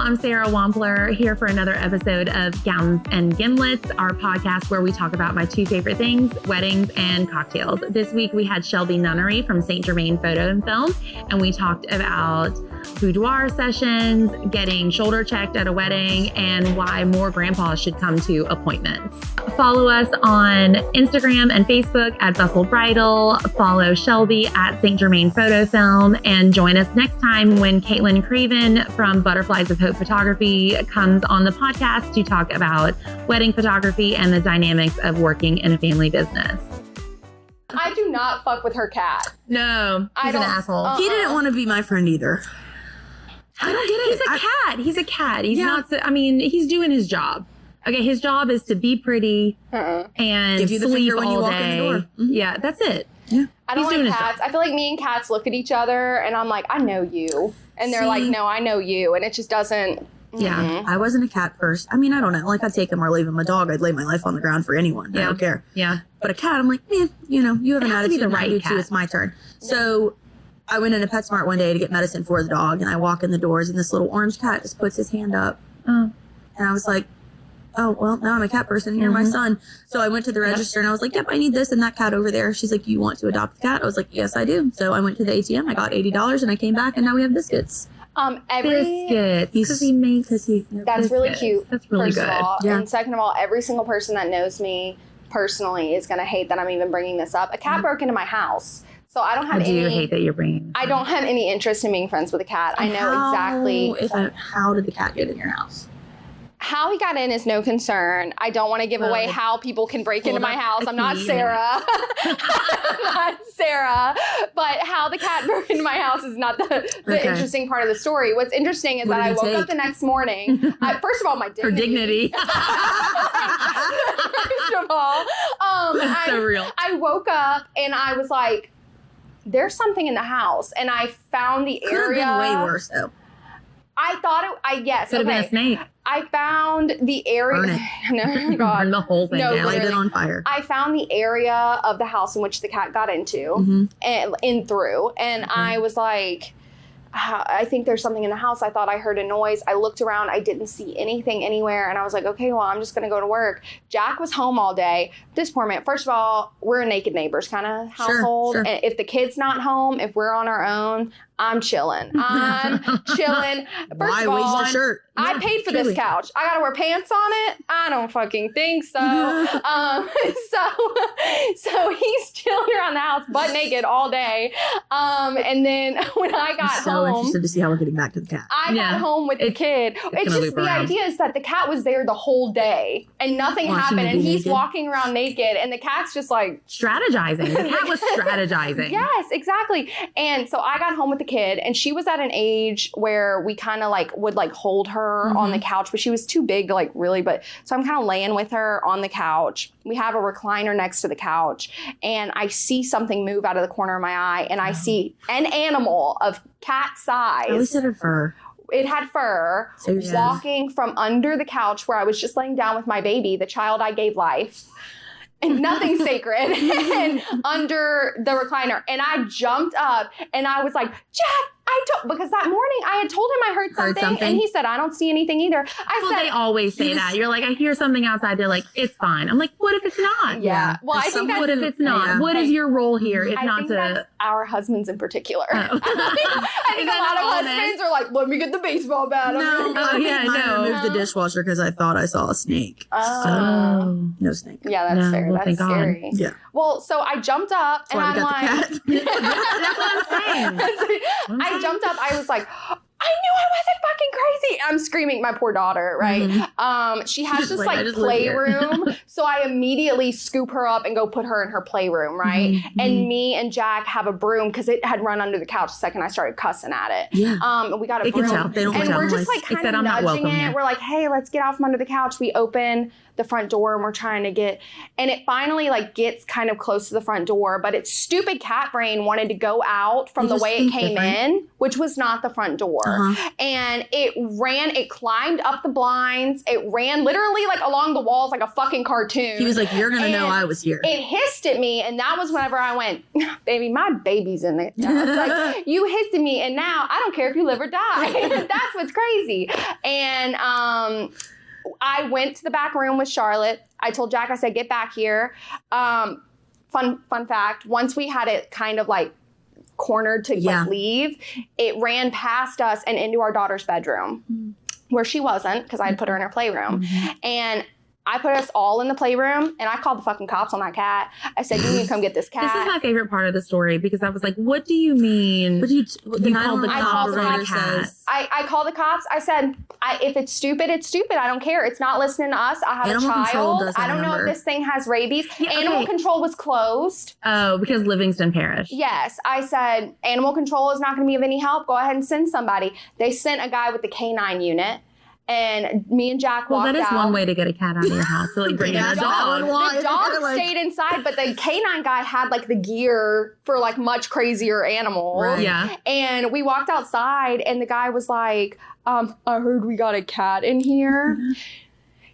I'm Sarah Wampler here for another episode of Gowns and Gimlets, our podcast where we talk about my two favorite things, weddings and cocktails. This week we had Shelby Nunnery from St. Germain Photo and Film, and we talked about boudoir sessions, getting shoulder checked at a wedding, and why more grandpas should come to appointments. Follow us on Instagram and Facebook at Bustle Bridal. Follow Shelby at St. Germain Photo Film, and join us next time when Caitlin Craven from Butterflies of Hope Photography comes on the podcast to talk about wedding photography and the dynamics of working in a family business. I do not fuck with her cat. No, he's an asshole. He didn't want to be my friend either. I don't get it. He's a cat. He's not, he's doing his job. Okay, his job is to be pretty and give you the sleep finger when all you walk day. in the door. Mm-hmm. Yeah, that's it. Yeah. I don't like cats. I feel like me and cats look at each other and I'm like, I know you. And they're like, no, I know you. And it just doesn't. Yeah, I wasn't a cat person. I mean, I don't know. Like, I'd take him or leave him. A dog, I'd lay my life on the ground for anyone. I don't care. Yeah. But a cat, I'm like, man, you have an attitude. The right cat. Too. It's my turn. So I went into PetSmart one day to get medicine for the dog, and I walk in the doors, and this little orange cat just puts his hand up. And I was like, oh, well, now I'm a cat person. You're my son. So I went to the register, and I was like, yep, I need this and that cat over there. She's like, you want to adopt the cat? I was like, yes, I do. So I went to the ATM. I got $80, and I came back, and now we have biscuits. Biscuits. Because he makes That's biscuits. really cute. That's really first good. Of all. Yeah. And second of all, every single person that knows me personally is going to hate that I'm even bringing this up. A cat broke into my house. So I don't have I do hate that you're bringing this I don't have any interest in being friends with a cat. I know exactly. How did the cat get in your house? How he got in is no concern. I don't want to give away how people can break into my house. I'm not Sarah. I'm not Sarah. But how the cat broke into my house is not the interesting part of the story. What's interesting is that I woke up the next morning. First of all, my dignity. Her dignity. First of all, so real. I woke up and I was like, there's something in the house. And I found the area. Could have been way worse, though. I thought yes. Could have been a snake. I found the area. Burn it. No, God. Burn the whole thing down. Light it on fire. I found the area of the house in which the cat got into and in through. And I was like, I think there's something in the house. I thought I heard a noise. I looked around. I didn't see anything anywhere. And I was like, okay, well, I'm just going to go to work. Jack was home all day. This poor man, first of all, we're a naked neighbors kind of household. Sure. And if the kid's not home, if we're on our own, I'm chilling. Why waste a shirt? I paid for this couch. I got to wear pants on it? I don't fucking think so. So he's chilling around the house butt naked all day. And then when I got I'm so home, interested to see how we're getting back to the cat. I got home with the kid. It's just the idea is that the cat was there the whole day and nothing happened. And he's walking around naked and the cat's just like strategizing. The cat was strategizing. Yes, exactly. And so I got home with the kid and she was at an age where we kind of like would like hold her on the couch, but she was too big to like really, so I'm kind of laying with her on the couch. We have a recliner next to the couch and I see something move out of the corner of my eye and I see an animal of cat size. At least it had fur. It had fur, walking from under the couch where I was just laying down with my baby, the child I gave life. And nothing sacred, and under the recliner. And I jumped up and I was like, Jack, because that morning I had told him I heard something. And he said, I don't see anything either. They always say that. You're like, I hear something outside. They're like, it's fine. I'm like, what if it's not? Yeah. Well, I think what if it's not? Yeah. What is your role here? If not that's our husbands in particular. Oh. I think a lot of husbands are like, let me get the baseball bat. I removed the dishwasher because I thought I saw a snake. Oh. So, no snake. Yeah, that's fair. That's scary. Yeah. Well, so I jumped up and I'm like, that's what I'm saying. I jumped up. I was like, I knew I wasn't fucking crazy. I'm screaming, my poor daughter, right? She has this like playroom. So I immediately scoop her up and go put her in her playroom, right? And me and Jack have a broom because it had run under the couch the second I started cussing at it. Yeah. We got a broom. They don't and we're just like kind of nudging it. We're like, hey, let's get off from under the couch. We open the front door and we're trying to get, and it finally like gets kind of close to the front door, but its stupid cat brain wanted to go out from the way it came in, which was not the front door. And it climbed up the blinds. It ran literally like along the walls like a fucking cartoon. He was like, you're going to know I was here. It hissed at me, and that was whenever I went, baby, my baby's in it. Like, you hissed at me, and now I don't care if you live or die. That's what's crazy. And I went to the back room with Charlotte. I told Jack, I said, get back here. Fun fact, once we had it kind of like cornered to like, leave, it ran past us and into our daughter's bedroom where she wasn't, because I had put her in her playroom. And I put us all in the playroom, and I called the fucking cops on that cat. I said, you need to come get this cat. This is my favorite part of the story, because I was like, what do you mean? What do you called the cops? I called the cops. I said, if it's stupid, it's stupid. I don't care. It's not listening to us. I have a child. I don't know if this thing has rabies. Animal control was closed. Oh, because Livingston Parish. Yes. I said, animal control is not going to be of any help. Go ahead and send somebody. They sent a guy with the canine unit. And me and Jack walked out. Well, that is one way to get a cat out of your house. So like bring in a dog. The dog stayed inside, but the canine guy had like the gear for like much crazier animals. Right. Yeah. And we walked outside, and the guy was like, I heard we got a cat in here.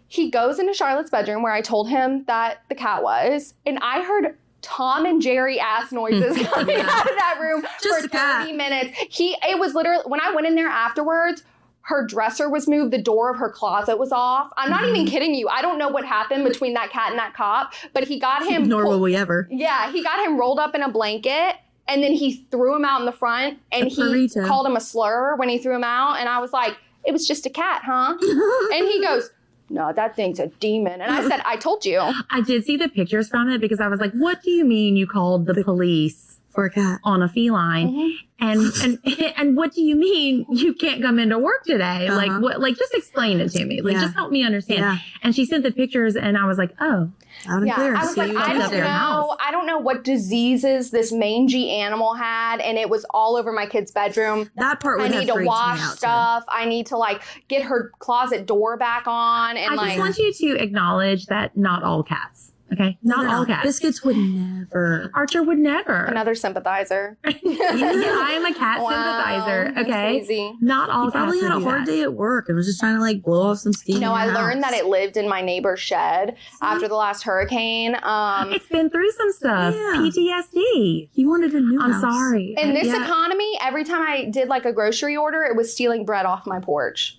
He goes into Charlotte's bedroom where I told him that the cat was, and I heard Tom and Jerry ass noises coming out of that room for 30 minutes. It was literally, when I went in there afterwards, her dresser was moved. The door of her closet was off. I'm not even kidding you. I don't know what happened between that cat and that cop, but he got him. Nor will we ever. Yeah, he got him rolled up in a blanket, and then he threw him out in the front, and he called him a slur when he threw him out. And I was like, it was just a cat, huh? And he goes, no, that thing's a demon. And I said, I told you. I did see the pictures from it, because I was like, what do you mean you called the police for a cat on a feline? And what do you mean you can't come into work today? Like what? Like just explain it to me. Like just help me understand. Yeah. And she sent the pictures, and I was like, oh, out and clear. I was like, I don't know what diseases this mangy animal had, and it was all over my kid's bedroom. That part would I need to wash stuff. I need to like get her closet door back on. And I just want you to acknowledge that not all cats. Okay, not all cats. Biscuits would never. Archer would never. Another sympathizer. I am a cat sympathizer. Okay, crazy. Not all cats. Probably had a hard day at work and was just trying to like blow off some steam. I learned that it lived in my neighbor's shed after the last hurricane. It's been through some stuff. Yeah. PTSD. He wanted a new house. I'm sorry. In this economy, every time I did like a grocery order, it was stealing bread off my porch.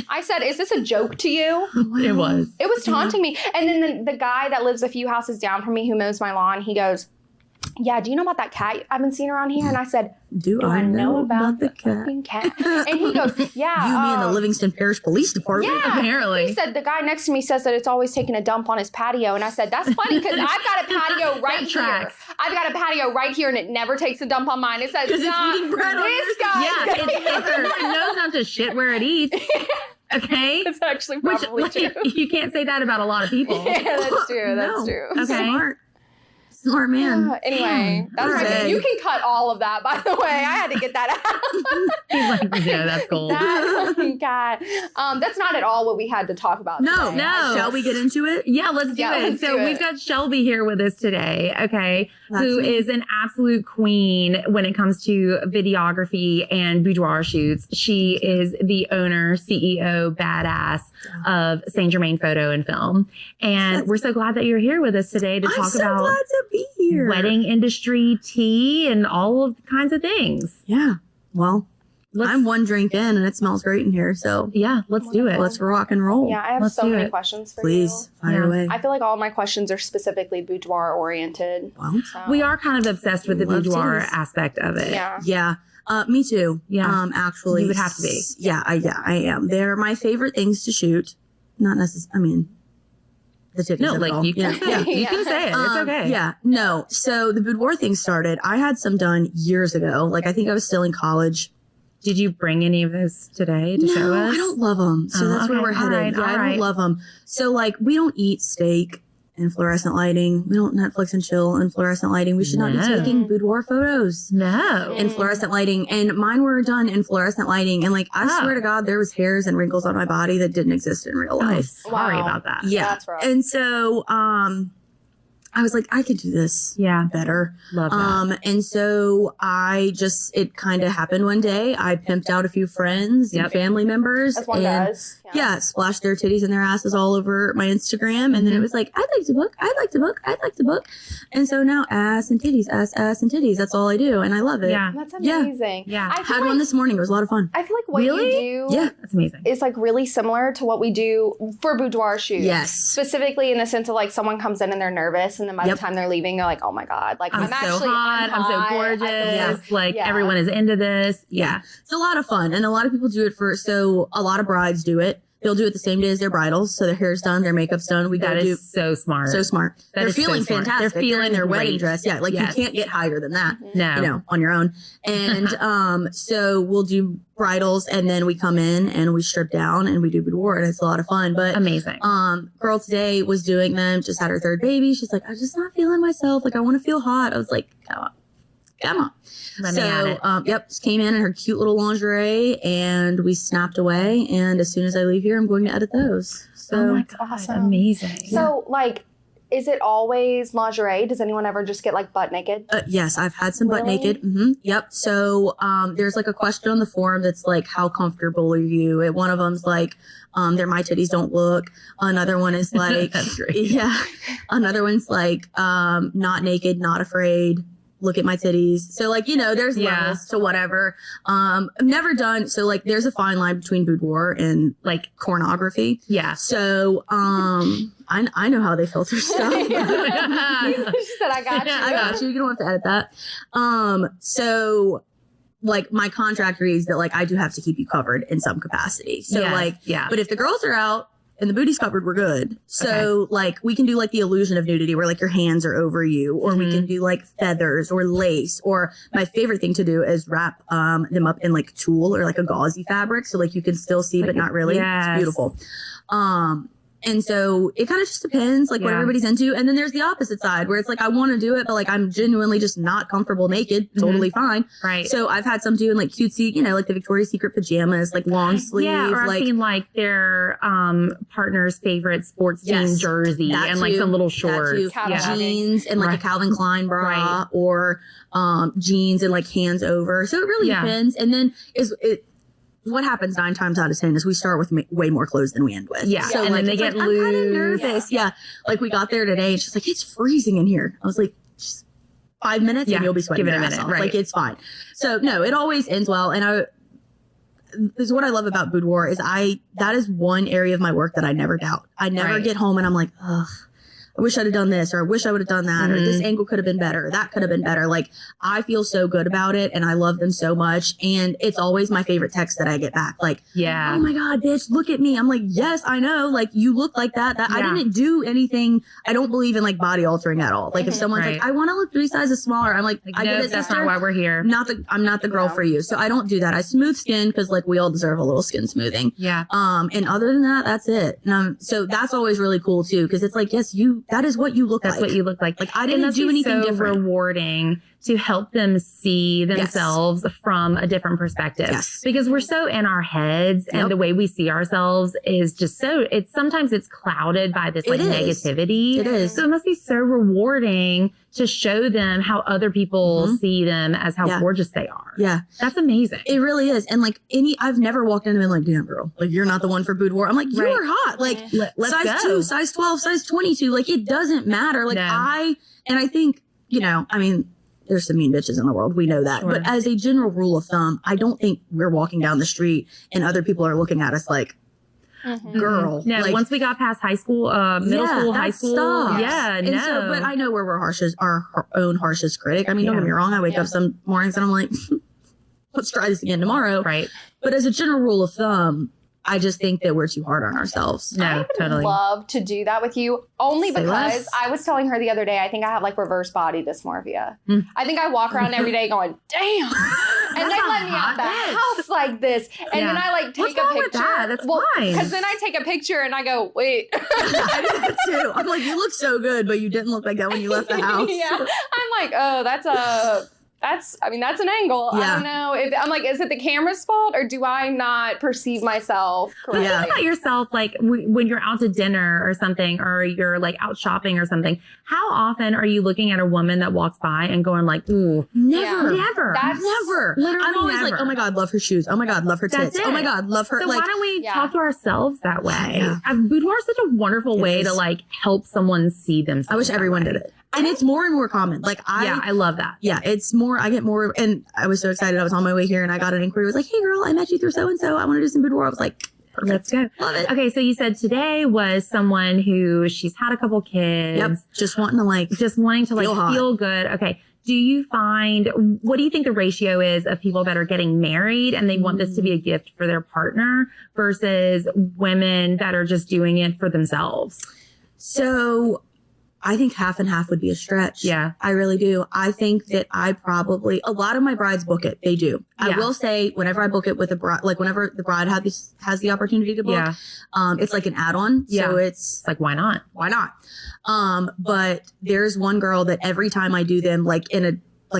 I said, is this a joke to you? It was. It was taunting me. And then the guy that lives a few houses down from me who mows my lawn, he goes, yeah, do you know about that cat I've been seeing around here? And I said, do I know about the fucking cat? And he goes, yeah. You mean the Livingston Parish Police Department? Yeah. Apparently. He said, the guy next to me says that it's always taking a dump on his patio. And I said, that's funny, because I've got a patio right here. I've got a patio right here, and it never takes a dump on mine. It says, because it's eating bread on this guy. Yeah, it knows not to shit where it eats. Okay? It's actually probably true. You can't say that about a lot of people. Yeah, that's true. That's true. Okay. Smart man. Anyway, that's right. You can cut all of that, by the way. I had to get that out. He's like, yeah, that's cool. That fucking cat. That's not at all what we had to talk about today. No. Shall we get into it? Yeah, let's do it. So we've got Shelby here with us today, okay, who is an absolute queen when it comes to videography and boudoir shoots. She is the owner, CEO, badass of Saint Germain Photo and Film. And we're so glad that you're here with us today to talk about glad to be here. Wedding industry, tea, and all of kinds of things. Yeah. Well, I'm one drink in and it smells great in here. So yeah, let's do it. Let's rock and roll. Yeah, I have so many questions for you. Please, fire away. I feel like all my questions are specifically boudoir oriented. Well, we are kind of obsessed with the boudoir aspect of it. Yeah. Me too. Yeah. Actually, you would have to be. Yeah, I am. They're my favorite things to shoot. Not necessarily. I mean, the titties. No, like you can, you can say it. It's okay. Yeah. No. So the boudoir thing started. I had some done years ago. Like I think I was still in college. Did you bring any of those today to show us? I don't love them. So that's where we're headed. I don't love them. So like we don't eat steak. in fluorescent lighting. We don't Netflix and chill in fluorescent lighting. We should not be taking boudoir photos. No. In fluorescent lighting. And mine were done in fluorescent lighting. And like, I swear to God, there was hairs and wrinkles on my body that didn't exist in real life. Sorry about that. Yeah. That's rough. And so, I was like, I could do this better. Love that. And so it kind of happened one day. I pimped out a few friends and family members. As one does. Yeah, splashed their titties and their asses all over my Instagram. And then it was like, I'd like to book. And so now ass and titties. That's all I do. And I love it. Yeah. That's amazing. Yeah. I had one this morning. It was a lot of fun. I feel like what you do That's amazing. is like really similar to what we do for boudoir shoots. Yes. Specifically in the sense of like someone comes in and they're nervous and then by the time they're leaving, they're like, oh my God, like I'm so actually hot. I'm so gorgeous. Like everyone is into this. Yeah. It's a lot of fun. And a lot of people do it so a lot of brides do it. They'll do it the same day as their bridals. So their hair's done, their makeup's done. That is so smart. So smart. They're feeling fantastic. They're feeling their great. wedding dress. Yeah. Like you can't get higher than that. No. You know, on your own. And, so we'll do bridals and then we come in and we strip down and we do boudoir and it's a lot of fun. But, amazing. Girl today was doing them, just had her third baby. She's like, I'm just not feeling myself. Like I want to feel hot. I was like, come on. Just came in her cute little lingerie and we snapped away. And as soon as I leave here, I'm going to edit those. So oh my God, awesome. Amazing. So like, is it always lingerie? Does anyone ever just get like butt naked? Yes, I've had some butt naked. Mm-hmm. Yep. So there's like a question on the forum that's like, how comfortable are you? One of them's like, they're my titties don't look. Another one is like, that's great. Yeah. Another one's like, not naked, not afraid. Look at my titties. So like, you know, there's levels to whatever. I've never done, so like there's a fine line between boudoir and like pornography. Yeah. So, I know how they filter stuff. She said, I got you. I got you. You don't have to edit that. So like my contract reads that like I do have to keep you covered in some capacity. So but if the girls are out, and the booty's covered, we're good. So, like, we can do, like, the illusion of nudity where, like, your hands are over you. Or we can do, like, feathers or lace. Or my favorite thing to do is wrap them up in, like, tulle or, like, a gauzy fabric. So, like, you can still see, but not really. Yes. It's beautiful. And so it kind of just depends, like, what everybody's into. And then there's the opposite side where it's like, I want to do it, but, like, I'm genuinely just not comfortable naked. Totally fine. Right. So I've had some doing, like, cutesy, you know, like the Victoria's Secret pajamas, like, long sleeve. Yeah, or like, I've seen, like, their partner's favorite sports team jersey and, like, some little shorts. Jeans and, like, a Calvin Klein bra or jeans and, like, hands over. So it really depends. And then what happens 9 times out of 10 is we start with way more clothes than we end with. Yeah. So and like, then they get loose. I'm kind of nervous. Yeah. Like we got there today and she's like, it's freezing in here. I was like, just 5 minutes and you'll be sweating give it your a ass minute. off. Right. Like it's fine. So no, it always ends well. And this is what I love about boudoir is that is one area of my work that I never doubt. I never get home and I'm like, ugh. I wish I'd have done this, or I wish I would have done that, or this angle could have been better, or that could have been better. Like, I feel so good about it, and I love them so much, and it's always my favorite text that I get back. Like, oh my God, bitch, look at me. I'm like, yes, I know. Like, you look like that. I didn't do anything. I don't believe in, like, body altering at all. Like, if someone's like, I want to look 3 sizes smaller, I'm like I get it, that's sister. not why we're here. I'm not the girl for you. So I don't do that. I smooth skin because, like, we all deserve a little skin smoothing. Yeah. And other than that, that's it. So that's always really cool, too, because it's like, yes, that is what you look like. That's what you look like. Like I didn't do anything different. Rewarding to help them see themselves from a different perspective. Yes. Because we're so in our heads and the way we see ourselves is just sometimes it's clouded by this like negativity. It is. So it must be so rewarding to show them how other people see them as how gorgeous they are. Yeah. That's amazing. It really is. And like I've never walked in and been like, damn girl, like you're not the one for boudoir. I'm like, you are hot. Like let's size go. 2, size 12, size 22. Like it doesn't matter. Like I think, you know, I mean, there's some mean bitches in the world. We know that. But as a general rule of thumb, I don't think we're walking down the street and other people are looking at us like, girl. No, like, once we got past high school, middle school, high school. Stops. Yeah, and no. So, but I know we're our own harshest critic. I mean, don't get me wrong. I wake up some mornings and I'm like, let's try this again tomorrow. Right. But as a general rule of thumb, I just think that we're too hard on ourselves. No, I would totally. love to do that with you only Say because less. I was telling her the other day, I think I have like reverse body dysmorphia. I think I walk around every day going, damn. And they let me out the house like this. And then I like take a picture. With that? That's fine. Because then I take a picture and I go, wait. I did that too. I'm like, you look so good, but you didn't look like that when you left the house. Yeah. I'm like, oh, that's an angle. Yeah. I don't know. I'm like, is it the camera's fault or do I not perceive myself correctly? Think about yourself, like when you're out to dinner or something, or you're like out shopping or something. How often are you looking at a woman that walks by and going like, ooh, Never. never. Never. Literally I'm always never. like, oh my God, love her shoes. Oh my God, love her tits. Oh my God, love her. So like, why don't we talk to ourselves that way? Yeah. Boudoir is such a wonderful way to like help someone see themselves. I wish everyone did it. And it's more and more common. Like I love that. Yeah, it's more, I get more, and I was so excited. I was on my way here and I got an inquiry. It was like, hey girl, I met you through so-and-so. I want to do some boudoir. I was like, perfect. Let's go. Love it. Okay, so you said today was someone who she's had a couple kids. Yep. Just wanting to like feel good. Okay. Do you find, what do you think the ratio is of people that are getting married and they want this to be a gift for their partner versus women that are just doing it for themselves? So I think half and half would be a stretch. Yeah. I really do. I think that a lot of my brides book it. They do. I will say whenever I book it with a bride, like whenever the bride has the opportunity to book, it's like an add-on. Yeah. So it's like, why not? Why not? But there's one girl that every time I do them, like in a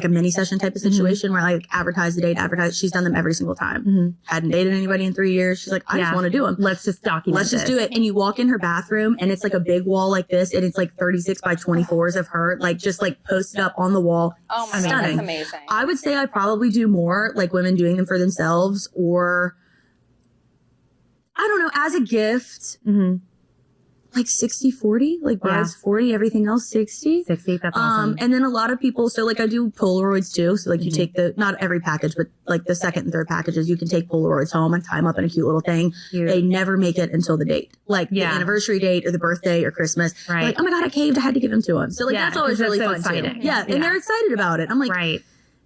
mini session type of situation where I like advertise the date, she's done them every single time. Hadn't dated anybody in 3 years. She's like, I just want to do them. Let's just document Let's just do it. And you walk in her bathroom and it's like a big wall like this. And it's like 36 by 24s of her, like just like posted up on the wall. Oh my God, that's amazing. I would say I probably do more like women doing them for themselves, or I don't know, as a gift. Like 60-40, like brides 40, everything else 60. 60, that's awesome. And then a lot of people, so like I do Polaroids too. So like you take not every package, but like the second and third packages, you can take Polaroids home and tie them up in a cute little thing. Cute. They never make it until the date, like the anniversary date or the birthday or Christmas. Right. Like, oh my God, I caved. I had to give them to them. So like that's always really so fun exciting. too. Yeah. And they're excited about it. I'm like, right.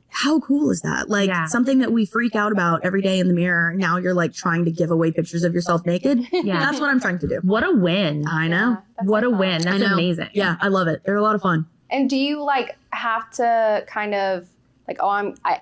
How cool is that? Like something that we freak out about every day in the mirror. Now you're like trying to give away pictures of yourself naked. Yeah. That's what I'm trying to do. What a win. I know. What a win. That's amazing. Yeah. I love it. They're a lot of fun. And do you like have to kind of like,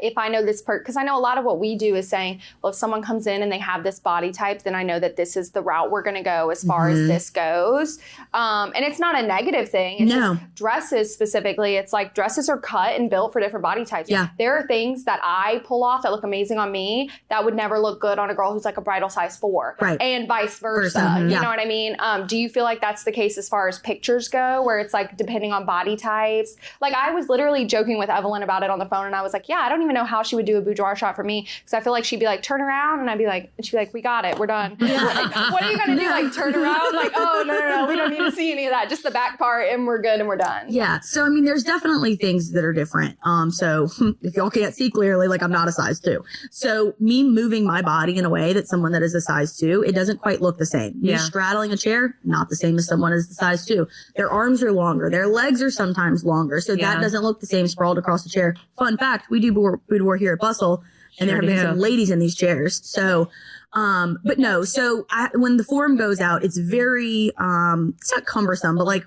if I know this because I know a lot of what we do is saying, well, if someone comes in and they have this body type, then I know that this is the route we're going to go as far as this goes. And it's not a negative thing. It's just dresses specifically. It's like dresses are cut and built for different body types. Yeah. There are things that I pull off that look amazing on me that would never look good on a girl who's like a bridal size 4. Right. And vice versa. You know what I mean? Do you feel like that's the case as far as pictures go, where it's like depending on body types? Like I was literally joking with Evelyn about it on the phone and I was like, I don't even know how she would do a boudoir shot for me, because I feel like she'd be like, turn around, and I'd be like, and she'd be like, we got it, we're done. Like, what are you gonna do? Like turn around? Like, oh no, we don't need to see any of that, just the back part, and we're good and we're done. Yeah. So I mean, there's definitely things that are different. So if y'all can't see clearly, like I'm not a size 2. So me moving my body in a way that someone that is a size 2, it doesn't quite look the same. Me straddling a chair, not the same as someone as the size 2. Their arms are longer, their legs are sometimes longer, so that doesn't look the same sprawled across the chair. Fun fact, we do boudoir here at Bustle, and there have been some ladies in these chairs. So, but no, so when the form goes out, it's very, it's not cumbersome, but like,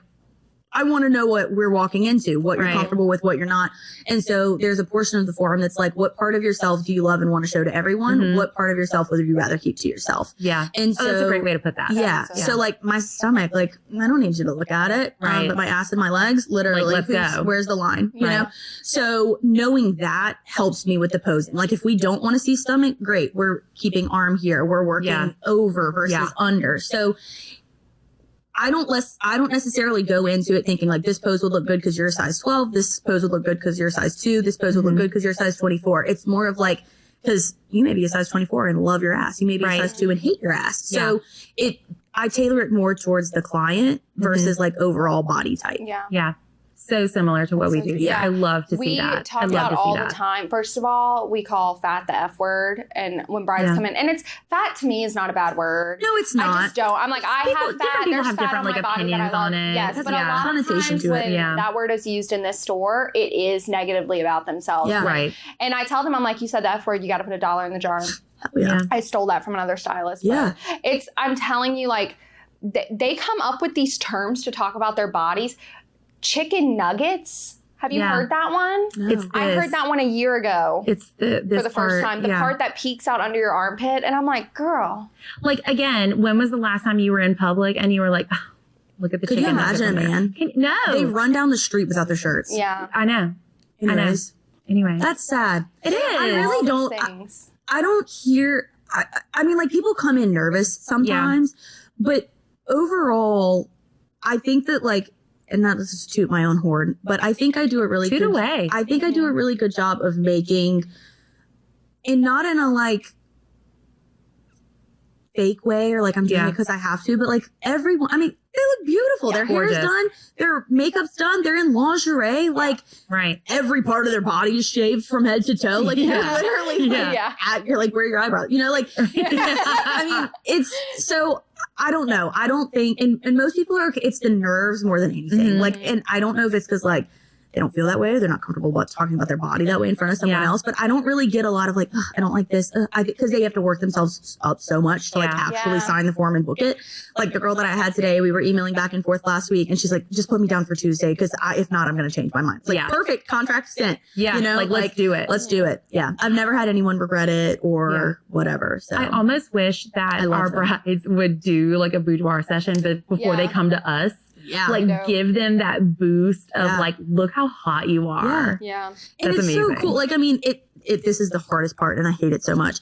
I want to know what we're walking into, what you're comfortable with, what you're not. And so there's a portion of the form that's like, what part of yourself do you love and want to show to everyone? What part of yourself would you rather keep to yourself? Yeah. And so that's a great way to put that. Yeah. So like my stomach, like I don't need you to look at it. But my ass and my legs, literally, like, let's go. Where's the line? You know? So knowing that helps me with the posing. Like if we don't want to see stomach, great. We're keeping arm here. We're working over versus under. So I don't necessarily go into it thinking like this pose would look good because you're a size 12. This pose would look good because you're a size 2. This pose would look good because you're a size 24. It's more of like, because you may be a size 24 and love your ass. You may be a size 2 and hate your ass. So I tailor it more towards the client versus like overall body type. Yeah. Yeah. So similar to what we do. Yeah. I love to see that. We talk about all the time. First of all, we call fat the F word. And when brides come in, and it's fat to me is not a bad word. No, it's not. I just don't. I'm like, I have fat. There's have fat different on my body that I love. on it. Yes, but a lot of times when that word is used in this store, it is negatively about themselves. Yeah. Right. And I tell them, I'm like, you said the F word, you got to put $1 in the jar. Yeah. I stole that from another stylist. Yeah. I'm telling you, like, they come up with these terms to talk about their bodies. Chicken nuggets Have you heard that one? No. It's I heard that one a year ago. It's this for the first time. The part that peeks out under your armpit. And I'm like, girl. Like, again, when was the last time you were in public and you were like, oh, look at the chicken? Could you imagine a man? No. They run down the street without their shirts. Yeah. I know. Anyways. Anyway. That's sad. It is. I really don't. I don't hear. I mean, like, people come in nervous sometimes, but overall, I think that, like, and not to toot my own horn, but I think I do a really Toot good. away. I think I do a really good job of making, and not in a like fake way or like I'm doing it because I have to, but like everyone. I mean, they look beautiful. Their hair's done, their makeup's done, they're in lingerie. Like every part of their body is shaved from head to toe. Like you're literally you're like, where are your eyebrows? You know, like I mean, it's so. I don't know. I don't think, and most people are, it's the nerves more than anything. Like, and I don't know if it's because like they don't feel that way or they're not comfortable about talking about their body that way in front of someone else. But I don't really get a lot of like, I don't like this. Because they have to work themselves up so much to like actually sign the form and book it. Like the girl that I had today, we were emailing back and forth last week and she's like, just put me down for Tuesday because if not, I'm going to change my mind. It's like, perfect, contract sent. Yeah. You know, like, let's do it. Let's do it. Yeah. I've never had anyone regret it or whatever. So I almost wish that our brides would do like a boudoir session but before they come to us. Yeah. Like give them that boost of like, look how hot you are. Yeah. And it's amazing. So cool. Like, I mean, this is the hardest part and I hate it so much.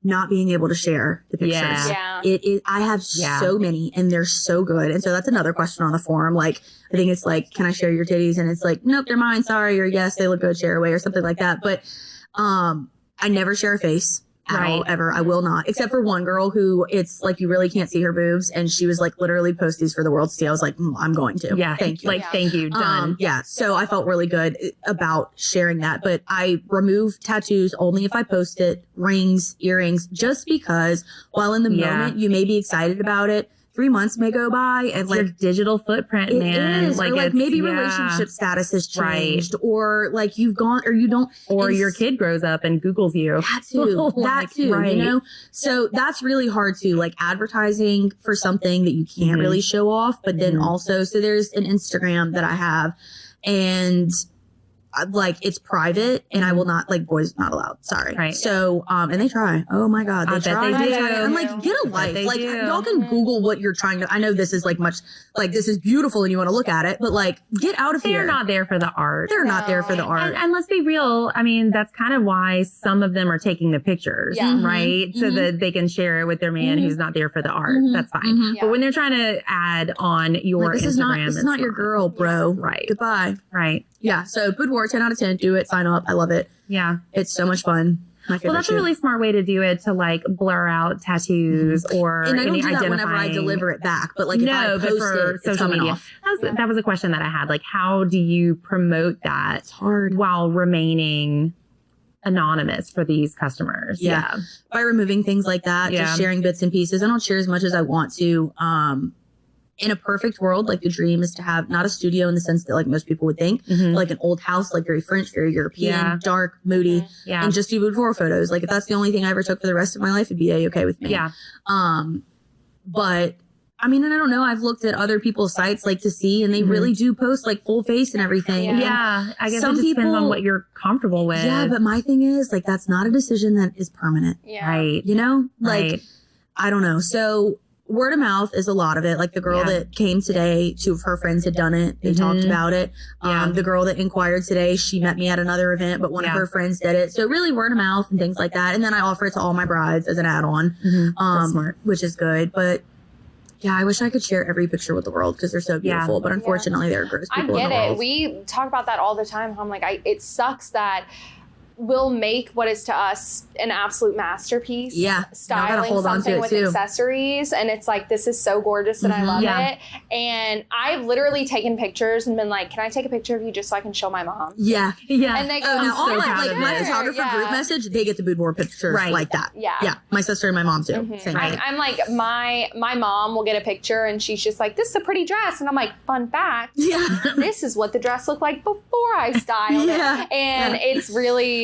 Not being able to share the pictures. Yeah. It is, I have so many and they're so good. And so that's another question on the forum. Like, I think it's like, can I share your titties? And it's like, nope, they're mine. Sorry. Or yes, they look good. Share away or something like that. But, I never share a face. At all, ever. I will not. Except for one girl who it's like you really can't see her boobs. And she was like, literally post these for the world to see. I was like, I'm going to. Yeah. Thank you. Like, thank you. Done. Yeah. So I felt really good about sharing that. But I remove tattoos only if I post it, rings, earrings, just because while in the moment you may be excited about it, 3 months may go by and like your digital footprint, man. Is, like, or like maybe relationship status has changed or like you've gone or you don't. Or your kid grows up and Googles you. That too. That too. You know? So that's really hard too. Like advertising for something that you can't really show off. But then also, so there's an Instagram that I have and like it's private and I will not like boys not allowed. Sorry. Right. So and they try. Oh my God. They try. They do. I'm like, get a life. Like y'all can Google what you're trying to I know this is like much like this is beautiful and you want to look at it, but like get out of here. They're not there for the art. They're not there for the art. And let's be real. I mean, that's kind of why some of them are taking the pictures, right? So that they can share it with their man who's not there for the art. That's fine. But when they're trying to add on your like, Instagram, this is not your girl, bro. Right. Goodbye. Right. Yeah. So Boudoir, 10 out of 10. Do it. Sign up. I love it. Yeah. It's so much fun. Well, that's a really smart way to do it, to like blur out tattoos or and I don't any do that identifying. whenever I deliver it back, but like if I post but for it, social media. That was a question that I had. Like, how do you promote that it's hard while remaining anonymous for these customers? Yeah. By removing things like that, just sharing bits and pieces. I don't share as much as I want to. In a perfect world, like the dream is to have not a studio in the sense that like most people would think, but like an old house, like very French, very European, dark, moody, and just do boudoir photos. Like if that's the only thing I ever took for the rest of my life, it'd be okay with me. Yeah. But I mean, and I don't know, I've looked at other people's sites like to see, and they really do post like full face and everything. Yeah. I guess it just depends on what you're comfortable with. Yeah. But my thing is like, that's not a decision that is permanent. Yeah. Right. You know, like, I don't know. So word of mouth is a lot of it. Like the girl that came today, 2 of her friends had done it. They talked about it. The girl that inquired today, she met me at another event, but one of her friends did it. So really word of mouth and things like that. And then I offer it to all my brides as an add-on, That's smart. which is good. But yeah, I wish I could share every picture with the world because they're so beautiful. But unfortunately, there are gross people in the world. I get it. We talk about that all the time. I'm like, it sucks that we'll make what is to us an absolute masterpiece. Yeah. Styling something with accessories. And it's like, this is so gorgeous and I love it. And I've literally taken pictures and been like, can I take a picture of you just so I can show my mom? Yeah. Yeah. And they go, all my photographer group message, they get the boudoir pictures like that. Yeah. Yeah. My sister and my mom too. Same thing. I'm like, my mom will get a picture and she's just like, this is a pretty dress. And I'm like, fun fact. Yeah. This is what the dress looked like before I styled it. And it's really,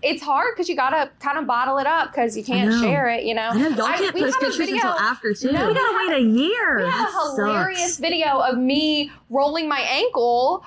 it's hard because you gotta kind of bottle it up because you can't share it, you know. I know, y'all can't post pictures until after too. No, we gotta wait a year. We have a hilarious video of me rolling my ankle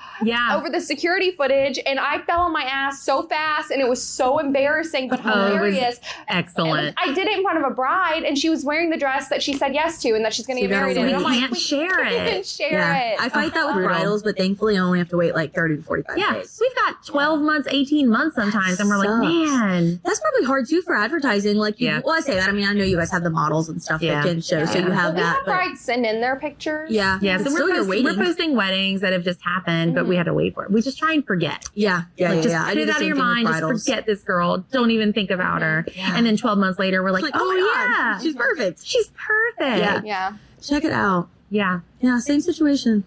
over the security footage, and I fell on my ass so fast, and it was so embarrassing but hilarious. Excellent. And I did it in front of a bride, and she was wearing the dress that she said yes to and that she's going to get married in. We And I'm can't share it. We can share it. I fight that with bridals, but thankfully I only have to wait like 30 to 45 days. We've got 12 months, 18 months sometimes, and we're like, man. That's probably hard too for advertising. Like, well, I say that. I mean, I know you guys have the models and stuff that can show, so you have we that. have brides send in their pictures. So we're posting weddings that have just happened, but we had to wait for it. We just try and forget. Just put it out of your mind. Just forget this girl. Don't even think about her. And then 12 months later, we're like, oh yeah, she's perfect. She's perfect. Yeah. Check it out. Yeah. Same situation.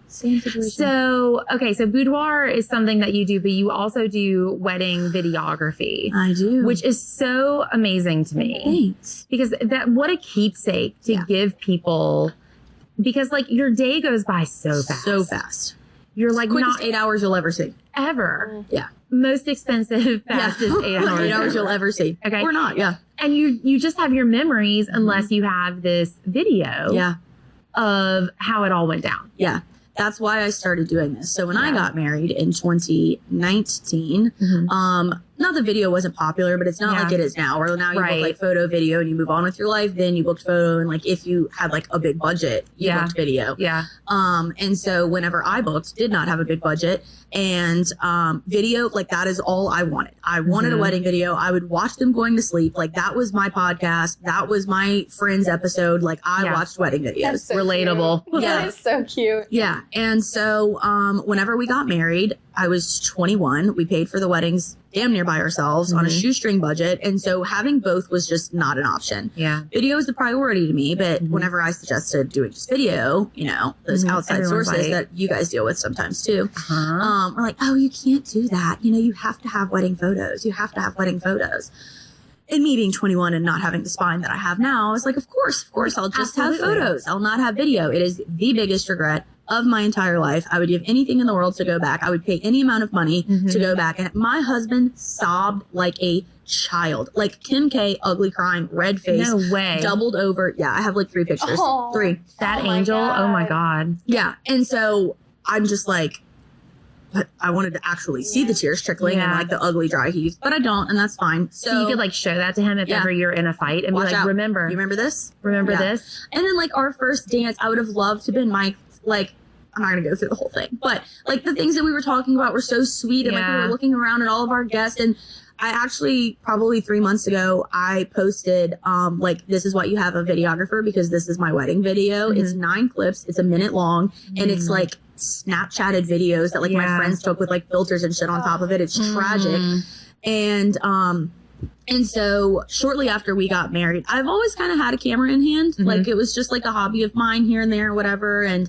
Same situation. So, so Boudoir is something that you do, but you also do wedding videography. I do. Which is so amazing to me. Thanks. Because what a keepsake to give people, because like your day goes by so fast. So fast. You're like quickest 8 hours you'll ever see. Ever. Yeah. Most expensive, fastest 8 hours. 8 hours you'll ever see. Okay. Or not, And you just have your memories unless you have this video of how it all went down. Yeah. That's why I started doing this. So when I got married in 2019, not the video wasn't popular, but it's not like it is now. Where now you book like photo, video, and you move on with your life. Then you booked photo, and like if you had like a big budget, you booked video. And so whenever I booked, did not have a big budget, and video, like that is all I wanted. I wanted a wedding video. I would watch them going to sleep. Like that was my podcast. That was my friend's episode. Like I watched wedding videos. That's so relatable. Cute. That is so cute. Yeah. And so whenever we got married, I was 21. We paid for the weddings damn near by ourselves on a shoestring budget. And so having both was just not an option. Video is the priority to me. But whenever I suggested doing just video, you know, those outside sources that you guys deal with sometimes too, we're like, oh, you can't do that. You know, you have to have wedding photos. You have to have wedding photos. And me being 21 and not having the spine that I have now, I was like, of course, I'll just have photos. I'll not have video. It is the biggest regret of my entire life. I would give anything in the world to go back. I would pay any amount of money to go back. And my husband sobbed like a child, like Kim K, ugly crying, red face. No way. Doubled over. Yeah, I have like 3 pictures. 3. That angel. Oh my God. Yeah. And so I'm just like, but I wanted to actually see the tears trickling and like the ugly dry heaves, but I don't, and that's fine. So you could like show that to him if ever you're in a fight and be like, remember. You remember this? Remember this? And then like our first dance, I would have loved to have been Mike, like, I'm not going to go through the whole thing, but like the things that we were talking about were so sweet. And like we were looking around at all of our guests, and I actually probably 3 months ago, I posted, like, this is what you have a videographer, because this is my wedding video. It's 9 clips. It's a minute long, and it's like Snapchatted videos that like my friends took with like filters and shit on top of it. It's tragic. And so shortly after we got married, I've always kind of had a camera in hand. Like it was just like a hobby of mine here and there, whatever. And,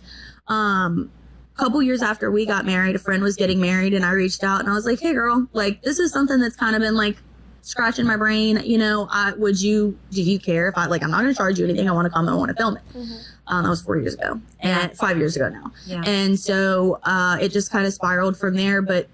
couple years after we got married, a friend was getting married, and I reached out and I was like, hey girl, like this is something that's kind of been like scratching my brain. You know, do you care if I'm not going to charge you anything. I want to come and I want to film it. That was 4 years ago and 5 years ago now. And so, it just kind of spiraled from there, but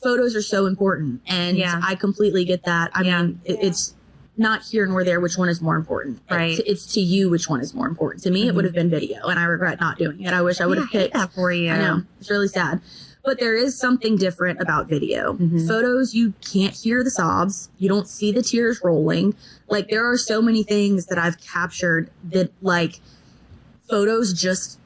photos are so important, and I completely get that. I mean, it's not here nor there which one is more important. Right. It's to you which one is more important. To me, it would have been video, and I regret not doing it. I wish I would have picked that for you. I know. It's really sad. But there is something different about video. Photos, you can't hear the sobs. You don't see the tears rolling. Like, there are so many things that I've captured that, like, photos just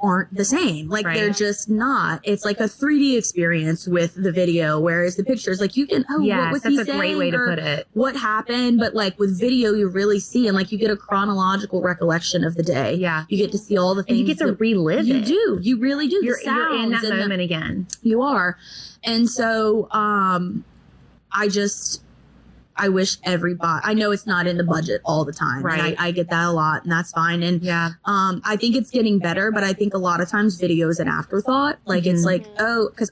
aren't the same. Like, they're just not. It's like a 3D experience with the video, whereas the pictures, like, you can, what was he saying? That's a great way to put it. What happened? But, like, with video, you really see, and, like, you get a chronological recollection of the day. Yeah. You get to see all the things. And you get to relive it. You do. You really do. You're in that moment again. You are. And so, I wish everybody, I know it's not in the budget all the time. Right. And I get that a lot, and that's fine. And I think it's getting better, but I think a lot of times video is an afterthought. Like, it's like, because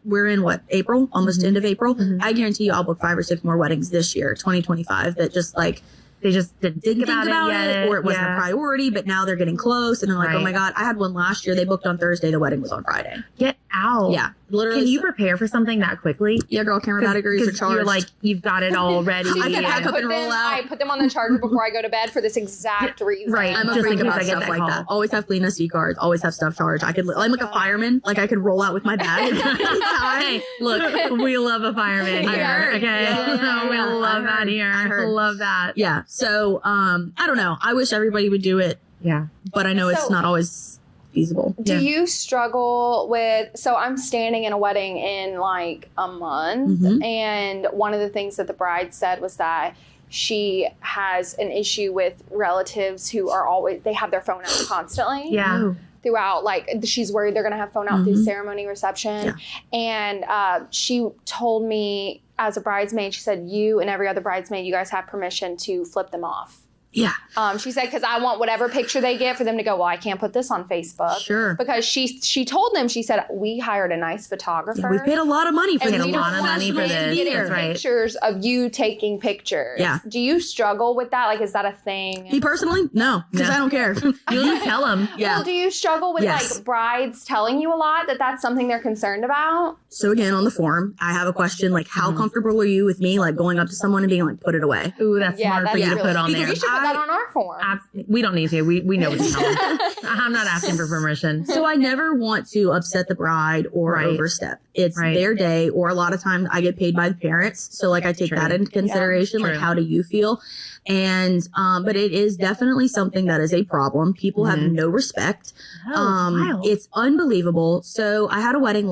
we're in April, almost end of April. I guarantee you I'll book 5 or 6 more weddings this year, 2025, that just like, They just didn't think about it yet. Or it wasn't a priority, but now they're getting close. And they're like, oh my God, I had one last year. They booked on Thursday. The wedding was on Friday. Get out. Yeah. Literally. Can you prepare for something that quickly? Yeah, girl, camera batteries are charged. You're like, you've got it all ready. I can pack up and roll out. I put them on the charger before I go to bed for this exact reason. Right. I'm a Just freak in case about I get stuff that like call. that. Always have clean SD cards. Always have stuff charged. I'm like a fireman. Like I could roll out with my bag. Hey, look, we love a fireman I here. heard. Okay. Yeah. We love that here. I heard. Love that. Yeah. So, I don't know. I wish everybody would do it, Yeah. but I know it's not always feasible. Do you struggle with, so I'm standing in a wedding in like a month, and one of the things that the bride said was that she has an issue with relatives who are always, they have their phone out constantly. Yeah. Throughout, like, she's worried they're going to have phone out through ceremony, reception. And she told me as a bridesmaid, she said, you and every other bridesmaid, you guys have permission to flip them off. Yeah. She said, because I want whatever picture they get for them to go, well, I can't put this on Facebook. Sure. Because she told them, she said, we hired a nice photographer. Yeah, we paid a lot of money for and this. we a lot of money for this. Getting That's right. pictures of you taking pictures. Yeah. Do you struggle with that? Like, is that a thing? Me personally? No, because No. I don't care. You'll just tell them. Yeah. Well, do you struggle with like brides telling you a lot that that's something they're concerned about? So again, on the form, I have a question like, how comfortable are you with me like going up to someone and being like, put it away? Ooh, that's smart for you to really- put on because there. we should put that on our form. We don't need to. We know what to tell them. I'm not asking for permission. So I never want to upset the bride or overstep. It's their day, or a lot of times I get paid by the parents. So like I take that into consideration. Like, how do you feel? And, but it is definitely something that is a problem. People have no respect. Wild. It's unbelievable. So I had a wedding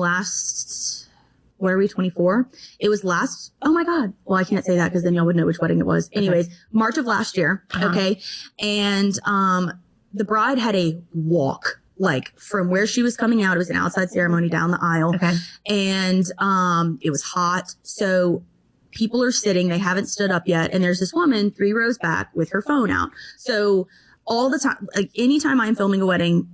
what are we, 24? It was oh my God. Well, I can't say that because then y'all would know which wedding it was. Anyways, March of last year. Okay. And, the bride had a walk, like from where she was coming out. It was an outside ceremony down the aisle. Okay. And, it was hot. So people are sitting, they haven't stood up yet. And there's this woman 3 rows back with her phone out. So all the time, like anytime I'm filming a wedding,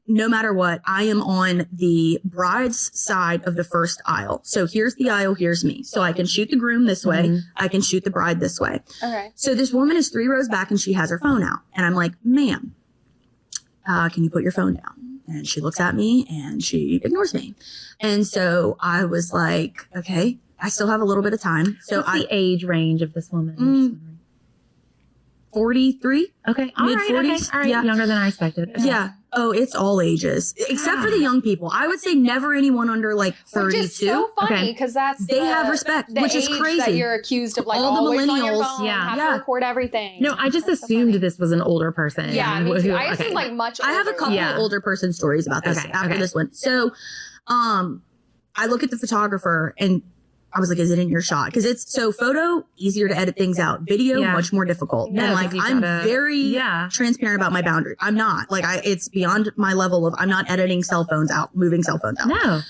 no matter what, I am on the bride's side of the first aisle. So here's the aisle, here's me. So I can shoot the groom this way. I can shoot the bride this way. Okay. So this woman is 3 rows back and she has her phone out. And I'm like, ma'am, can you put your phone down? And she looks at me and she ignores me. And so I was like, okay, I still have a little bit of time. So What's the age range of this woman? 43. Okay. All right. Mid-40s. Okay. All right. Yeah. Younger than I expected. Okay. Yeah. Oh, it's all ages, except for the young people. I would say never anyone under like 32. Which is so funny because they have respect, which is crazy. That you're accused of like all the always on your millennials, phone, have to record everything. No, I just assumed this was an older person. Yeah, me too. I assumed like much older. I have a couple of older person stories about this after this one. So, I look at the photographer and I was like, is it in your shot? Because it's so photo, easier to edit things out. Video, much more difficult. Yeah, and like, I'm very transparent about my boundaries. I'm not like, it's beyond my level of, I'm not editing cell phones out, moving cell phones out. No.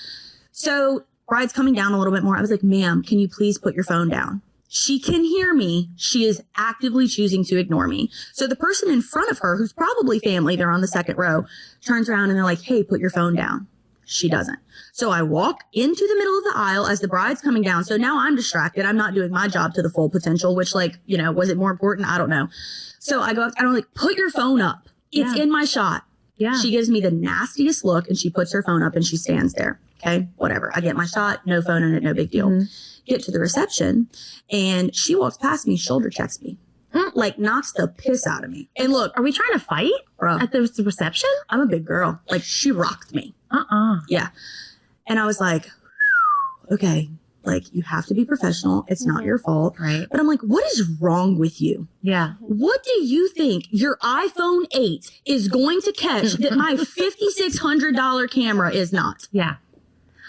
So bride's coming down a little bit more. I was like, ma'am, can you please put your phone down? She can hear me. She is actively choosing to ignore me. So the person in front of her, who's probably family, they're on the second row, turns around and they're like, hey, put your phone down. She doesn't. So I walk into the middle of the aisle as the bride's coming down. So now I'm distracted. I'm not doing my job to the full potential, which like, was it more important? I don't know. So I go up and I'm like, put your phone up. It's in my shot. Yeah. She gives me the nastiest look and she puts her phone up and she stands there. Okay, whatever. I get my shot, no phone in it, no big deal. Get to the reception and she walks past me, shoulder checks me. Like knocks the piss out of me. And look, are we trying to fight at the reception? I'm a big girl. Like she rocked me. Yeah. And I was like, okay, like you have to be professional. It's not your fault. Right. But I'm like, what is wrong with you? Yeah. What do you think your iPhone 8 is going to catch that my $5,600 camera is not? Yeah.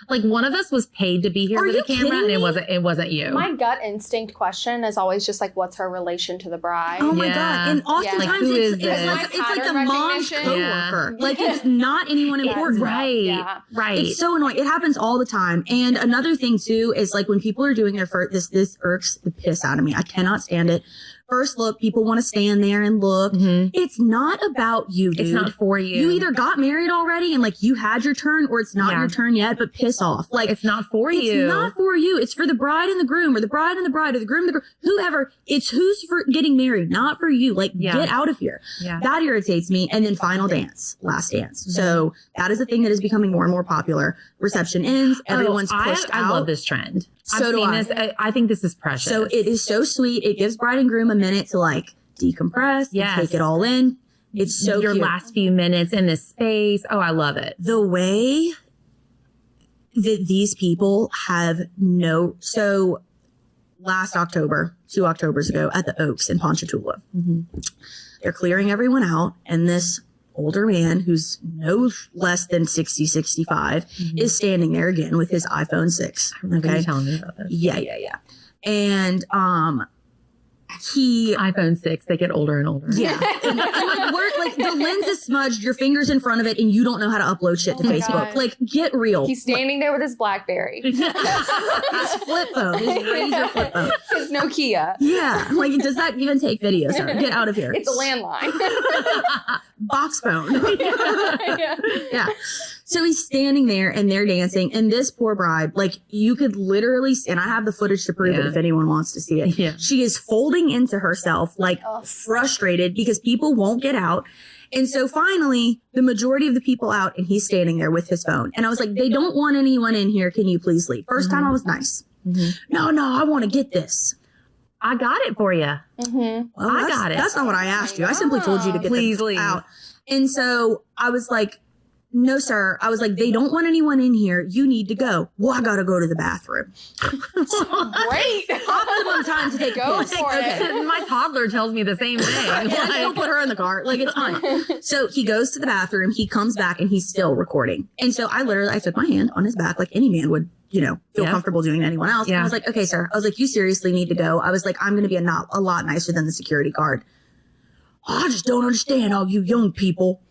Like one of us was paid to be here with a camera and it wasn't you. My gut instinct question is always just like, what's her relation to the bride? Oh my God. And oftentimes Like, who is it's this? like the mom's coworker. Like it's not anyone important. Right. Yeah. Right. It's so annoying. It happens all the time. And another thing too is like when people are doing their first, this irks the piss out of me. I cannot stand it. first look, people want to stand there and look. It's not about you, dude. It's not for you. You either got married already and like you had your turn, or it's not your turn yet, but piss off. Like, it's not for you. It's not for you. It's for the bride and the groom, or the bride and the bride, or the groom and the groom, whoever. It's who's for getting married, not for you. Like, get out of here. That irritates me. And then final dance, last dance. So that is a thing that is becoming more and more popular. Reception ends. Everyone's pushed out. I love this trend. So I've seen this. I think this is precious. So it is so sweet. It gives bride and groom a minute to like decompress, and take it all in. It's so your cute. last few minutes in this space. Oh, I love it. The way that these people have so last October, 2 Octobers ago at the Oaks in Ponchatoula, they're clearing everyone out, and this older man who's no less than 60, 65 is standing there again with his iPhone 6. Okay. You telling me about this. Yeah. And iPhone 6, they get older and older. Yeah. and like the lens is smudged, your finger's in front of it, and you don't know how to upload shit to Facebook. God. Like, get real. He's standing there with his BlackBerry. His flip phone, his Razor flip phone. His Nokia. Yeah. Like, does that even take video, sir? Get out of here. It's a landline. Box phone. Yeah. So he's standing there and they're dancing, and this poor bride, like, you could literally, and I have the footage to prove it if anyone wants to see it. Yeah. She is folding into herself, like, frustrated because people won't get out. And so finally, the majority of the people out, and he's standing there with his phone. And I was like, they don't want anyone in here. Can you please leave? First time I was nice. No, I want to get this. I got it for you. Well, I got it. That's not what I asked you. I simply told you to get Please them leave. out. And so I was like, no, sir. I was like, they don't want anyone in here. You need to go. Well, I got to go to the bathroom. Great. Optimum time to take a piss. for it. My toddler tells me the same thing. I still put her in the car. Like, it's fine. So he goes to the bathroom. He comes back and he's still recording. And so I took my hand on his back like any man would, feel comfortable doing to anyone else. And I was like, okay, sir. I was like, you seriously need to go. I was like, I'm going to be a lot nicer than the security guard. I just don't understand all you young people.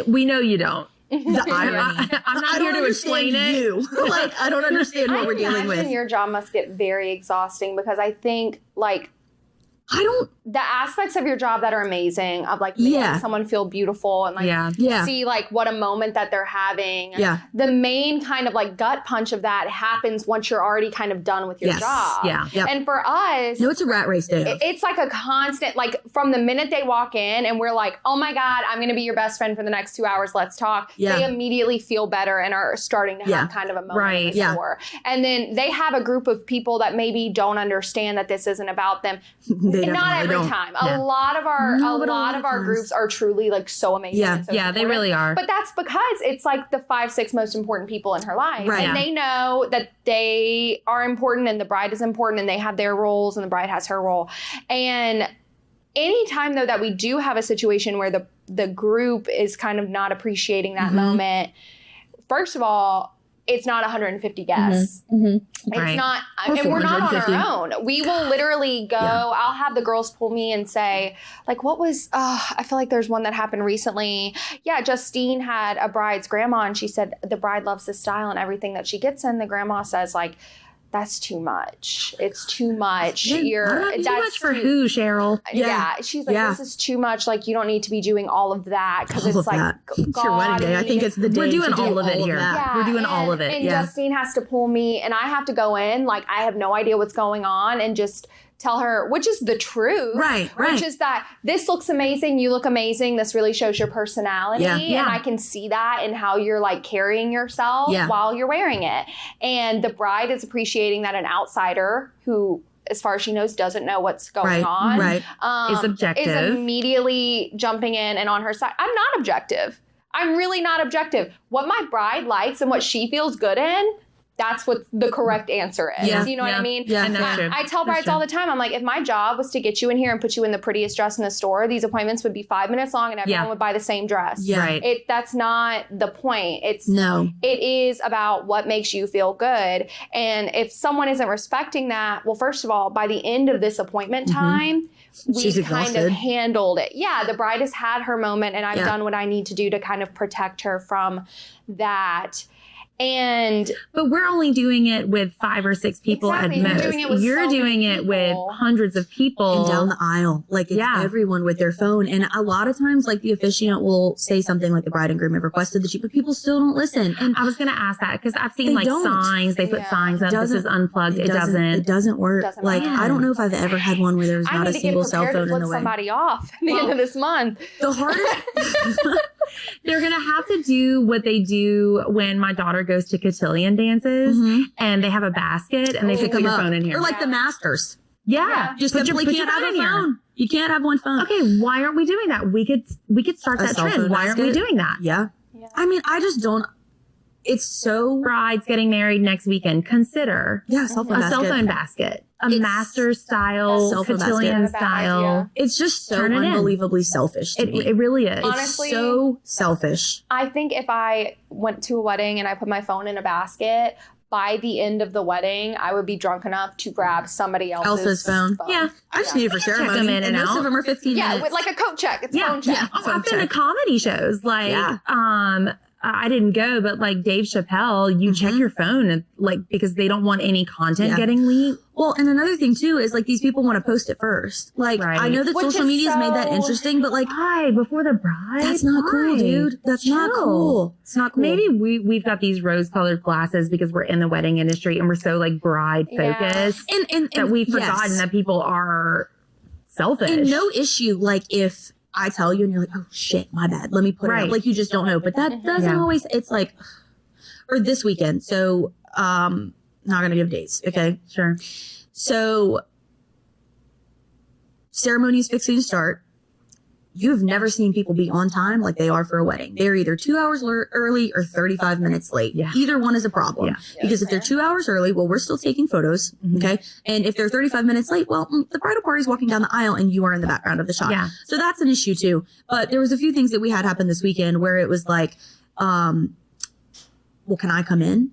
We know you don't. The irony. I'm not here to explain it. Like, I don't understand what we're dealing with. Your job must get very exhausting, because I think, like, the aspects of your job that are amazing, of like making someone feel beautiful and like see like what a moment that they're having. Yeah. The main kind of like gut punch of that happens once you're already kind of done with your job. Yeah. Yep. And for us, it's a rat race day. It's like a constant, like from the minute they walk in and we're like, oh my God, I'm going to be your best friend for the next 2 hours. Let's talk. Yeah. They immediately feel better and are starting to have kind of a moment in the store. And then they have a group of people that maybe don't understand that this isn't about them. Not every time. A lot of our groups are truly like so amazing. Yeah. And so Yeah, they really are. But that's because it's like the 5-6 most important people in her life. Right. And they know that they are important and the bride is important and they have their roles and the bride has her role. And anytime though that we do have a situation where the group is kind of not appreciating that moment, first of all, it's not 150 guests. It's not, and we're not on our own. We will literally go, I'll have the girls pull me and say, like, what was, I feel like there's one that happened recently. Yeah, Justine had a bride's grandma and she said the bride loves this style and everything that she gets in. The grandma says, like, that's too much. It's too much. That's too much for who, Cheryl? Yeah. She's like, this is too much. Like, you don't need to be doing all of that because it's like, it's your wedding day. I think it's the day we're doing to do all of it here. Yeah, we're doing all of it. And Justine has to pull me and I have to go in. Like, I have no idea what's going on and just tell her, which is the truth. Right. Which is that this looks amazing. You look amazing. This really shows your personality. And I can see that in how you're like carrying yourself while you're wearing it. And the bride is appreciating that an outsider who, as far as she knows, doesn't know what's going on. Is objective. Is immediately jumping in and on her side. I'm not objective. I'm really not objective. What my bride likes and what she feels good in, that's what the correct answer is. You know what I mean? Yeah, I tell brides all the time, I'm like, if my job was to get you in here and put you in the prettiest dress in the store, these appointments would be 5 minutes long and everyone would buy the same dress. That's not the point. It is about what makes you feel good. And if someone isn't respecting that, well, first of all, by the end of this appointment time, we kind of handled it. Yeah, the bride has had her moment and I've done what I need to do to kind of protect her from that. But we're only doing it with 5 or 6 people Exactly. at most. You're doing it with hundreds of people. And down the aisle. Like, it's everyone with their phone. And a lot of times, like, the officiant will say something like the bride and groom have requested that but people still don't listen. And I was going to ask that because I've seen signs. They put signs up. This is unplugged. It doesn't. It doesn't work. Like, I don't know if I've ever had one where there was not a single cell phone in the way. Somebody off at the end of this month. The hardest. They're going to have to do what they do when my daughter goes to cotillion dances and they have a basket and they put your phone in here. Or like the masters. Yeah. Just simply can't have a phone. You can't have one phone. Okay. Why aren't we doing that? We could start that trend. Why aren't we doing that? Yeah. I mean, I just don't. It's so. Brides getting married next weekend. Consider a cell phone basket. A master style, cotillion style. It's just so unbelievably selfish to me. It really is. Honestly, it's so selfish. I think if I went to a wedding and I put my phone in a basket, by the end of the wedding, I would be drunk enough to grab somebody else's phone. Yeah. I just need it for ceremony. Check them in and most of them are 15 minutes. Yeah, with like a coat check. It's phone check. Yeah. I've been to comedy shows. Like, I didn't go, but like Dave Chappelle, you check your phone and like, because they don't want any content getting leaked. Well, and another thing too is like these people want to post it first. Like, I know that social media's made that interesting, but like, before the bride, that's not cool, dude. That's not cool. It's not cool. Maybe we've got these rose-colored glasses because we're in the wedding industry and we're so like bride focused, and that we've forgotten that people are selfish. And no issue, like if I tell you and you're like, oh shit, my bad. Let me put it up. Like, you just don't know. But that doesn't always, it's like, or this weekend. So, not going to give dates. Okay. Sure. So, ceremony is fixing to start. You've never seen people be on time like they are for a wedding. They're either 2 hours early or 35 minutes late. Yeah. Either one is a problem. Yeah. Because if they're 2 hours early, well, we're still taking photos. Okay. And if they're 35 minutes late, well, the bridal party's walking down the aisle and you are in the background of the shot. Yeah. So that's an issue too. But there was a few things that we had happen this weekend where it was like, well, can I come in?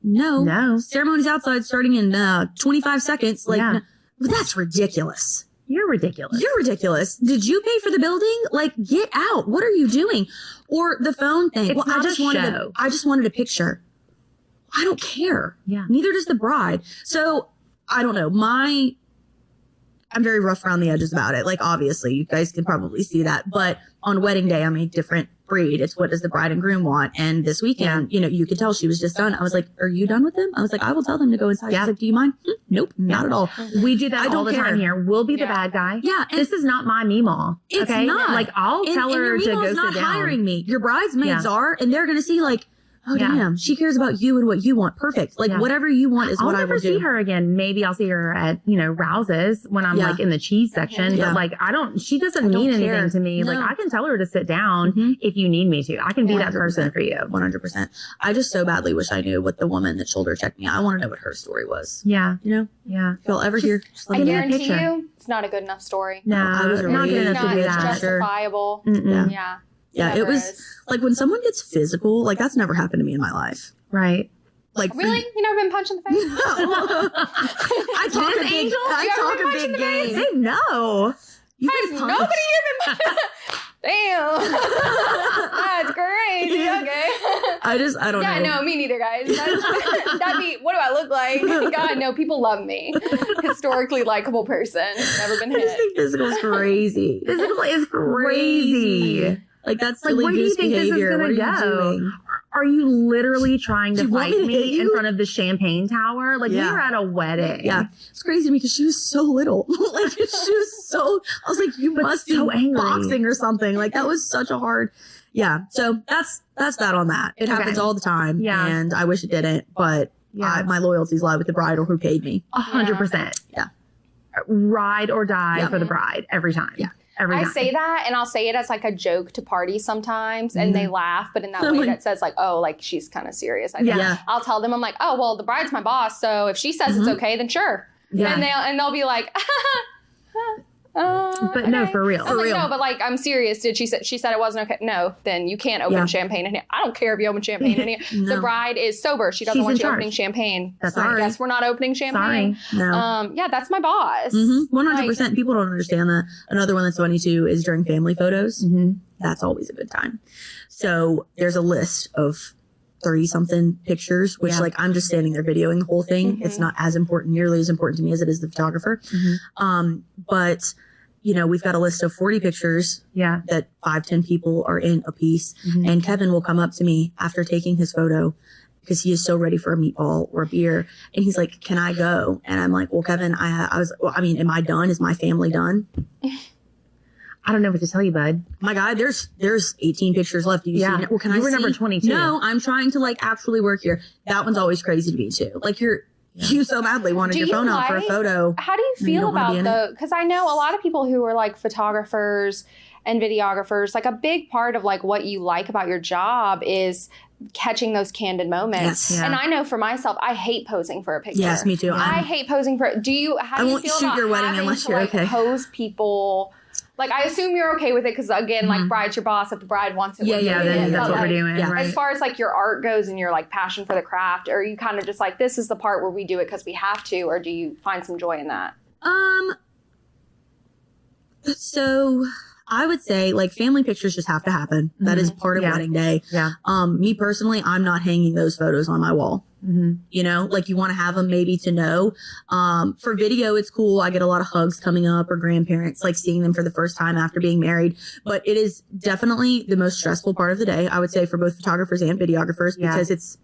No. Ceremony's outside starting in 25 seconds. Like, that's ridiculous. You're ridiculous. You're ridiculous. Did you pay for the building? Like, get out. What are you doing? Or the phone thing. It's I just wanted a picture. I don't care. Yeah. Neither does the bride. So I don't know. I'm very rough around the edges about it. Like, obviously, you guys can probably see that. But on wedding day, I'm a different breed. It's what does the bride and groom want? And this weekend, you could tell she was just done. I was like, are you done with them? I was like, I will tell them to go inside. She's like, do you mind? Nope, not at all. We do that all the time here. We'll be the bad guy. Yeah. This is not my meemaw. It's not. Like, I'll tell her to go sit down. Not hiring me. Your bridesmaids are, and they're going to see like, oh, damn, she cares about you and what you want. Perfect. Like, whatever you want is what I will do. I'll never see her again. Maybe I'll see her at, Rouse's when I'm like in the cheese section. But like, she doesn't mean anything to me. No. Like, I can tell her to sit down if you need me to. I can be that person for you. 100%. I just so badly wish I knew what the woman that shoulder checked me. I want to know what her story was. Yeah. Yeah. If y'all ever hear, I guarantee you, it's not a good enough story. No, I was not good enough to do that. It's justifiable. Yeah, it was like when someone gets physical, like that's never happened to me in my life. Right. Like, really? You never been punched in the face? No. I talk a big game. Hey, no. Has nobody even Damn. That's crazy. Okay. I don't know. Yeah, no, me neither, guys. That'd be, what do I look like? God, no, people love me. Historically likable person. Never been hit. I just think physical is crazy. Physical is crazy. Like, that's silly goose behavior. What are you doing? Are you literally trying to fight me in front of the champagne tower? Like, we were at a wedding. Yeah. It's crazy to me because she was so little. Like, she was so, I was like, you must be boxing or something. Like, that was such a hard, So that's that on that. It happens all the time. Yeah. And I wish it didn't, but my loyalties lie with the bride or who paid me. 100%. Yeah. Ride or die for the bride every time. Yeah. I say that, and I'll say it as like a joke to parties sometimes, and they laugh, but in that way that says like, oh, like she's kind of serious. I'll tell them, I'm like, oh, well, the bride's my boss, so if she says it's okay, then sure. Yeah. And they'll be like, but no, for real. I'm like, no, but like, I'm serious. She said it wasn't okay. No, then you can't open champagne in here. I don't care if you open champagne in here. No. The bride is sober. She doesn't want you opening champagne. That's right. Yes, we're not opening champagne. Sorry. No. Yeah, that's my boss. 100%. People don't understand that. Another one that's funny too is during family photos. That's always a good time. So there's a list of 30 something pictures, which like I'm just standing there videoing the whole thing. It's not as important, nearly as important to me as it is the photographer. But you know, we've got a list of 40 pictures that 5-10 people are in a piece. And Kevin will come up to me after taking his photo because he is so ready for a meatball or a beer. And he's like, can I go? And I'm like, well, Kevin, am I done? Is my family done? I don't know what to tell you, bud. My God, there's 18 pictures left. Do you see? Well, can you I were see? number 22. No, I'm trying to like actually work here. That one's always crazy to me too. Like you so badly wanted your phone out for a photo. How do you feel about because I know a lot of people who are like photographers and videographers, like a big part of like what you like about your job is catching those candid moments. Yes. And I know for myself, I hate posing for a picture. Yes, me too. I hate posing for, how do you feel about your wedding having unless to you're like okay. pose people? Like, I assume you're okay with it because, again, like, bride's your boss. If the bride wants it, that's what we're doing. Right. As far as, like, your art goes and your, like, passion for the craft, or are you kind of just like, this is the part where we do it because we have to, or do you find some joy in that? So I would say, like, family pictures just have to happen. That is part of wedding day. Yeah. Me personally, I'm not hanging those photos on my wall. You know, like you want to have them maybe to know. For video, it's cool. I get a lot of hugs coming up or grandparents, like seeing them for the first time after being married. But it is definitely the most stressful part of the day, I would say, for both photographers and videographers, because it's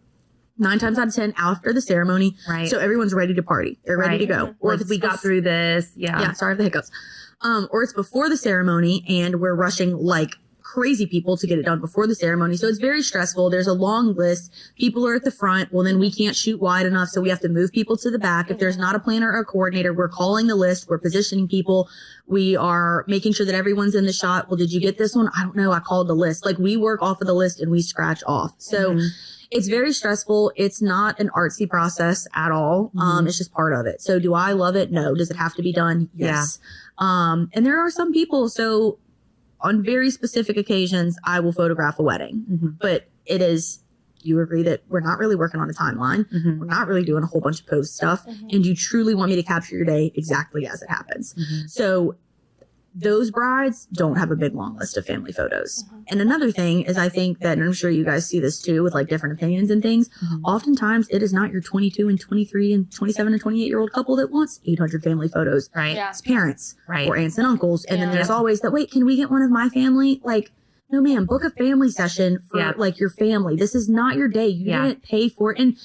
9 times out of 10 after the ceremony. Right. So everyone's ready to party. They're ready to go. Or if we got through this. Yeah. Sorry for the hiccups. Or it's before the ceremony and we're rushing like crazy people to get it done before the ceremony. So it's very stressful. There's a long list. People are at the front. Well, then we can't shoot wide enough. So we have to move people to the back. If there's not a planner or a coordinator, we're calling the list. We're positioning people. We are making sure that everyone's in the shot. Well, did you get this one? I don't know. I called the list. Like we work off of the list and we scratch off. So it's very stressful. It's not an artsy process at all. It's just part of it. So do I love it? No. Does it have to be done? Yes. And there are some people, so on very specific occasions, I will photograph a wedding, but it is, you agree that we're not really working on a timeline. We're not really doing a whole bunch of post stuff. And you truly want me to capture your day exactly as it happens. So those brides don't have a big long list of family photos. And another thing is I think that, and I'm sure you guys see this too with like different opinions and things, oftentimes it is not your 22 and 23 and 27 and 28-year-old couple that wants 800 family photos. Right. Yeah. It's parents or aunts and uncles. And then there's Yeah. always that, wait, can we get one of my family? Like, no ma'am, book a family session for like your family. This is not your day. You didn't pay for it. And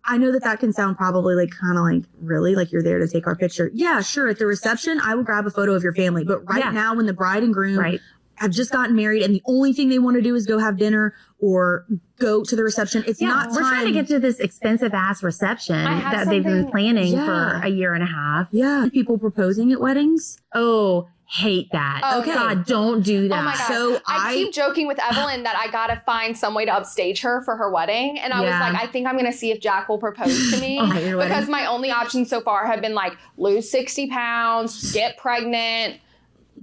I know that can sound probably like kind of like, really? Like you're there to take our picture. Yeah, sure. At the reception, I will grab a photo of your family. But right now when the bride and groom have just gotten married and the only thing they want to do is go have dinner or go to the reception, it's not time. We're trying to get to this expensive ass reception that they've been planning for a year and a half. Yeah. People proposing at weddings. Oh, hate that. Oh, okay. God, don't do that. Oh my God. So I keep joking with Evelyn that I gotta find some way to upstage her for her wedding. And I was like, I think I'm gonna see if Jack will propose to me. Because my only options so far have been like lose 60 pounds, get pregnant,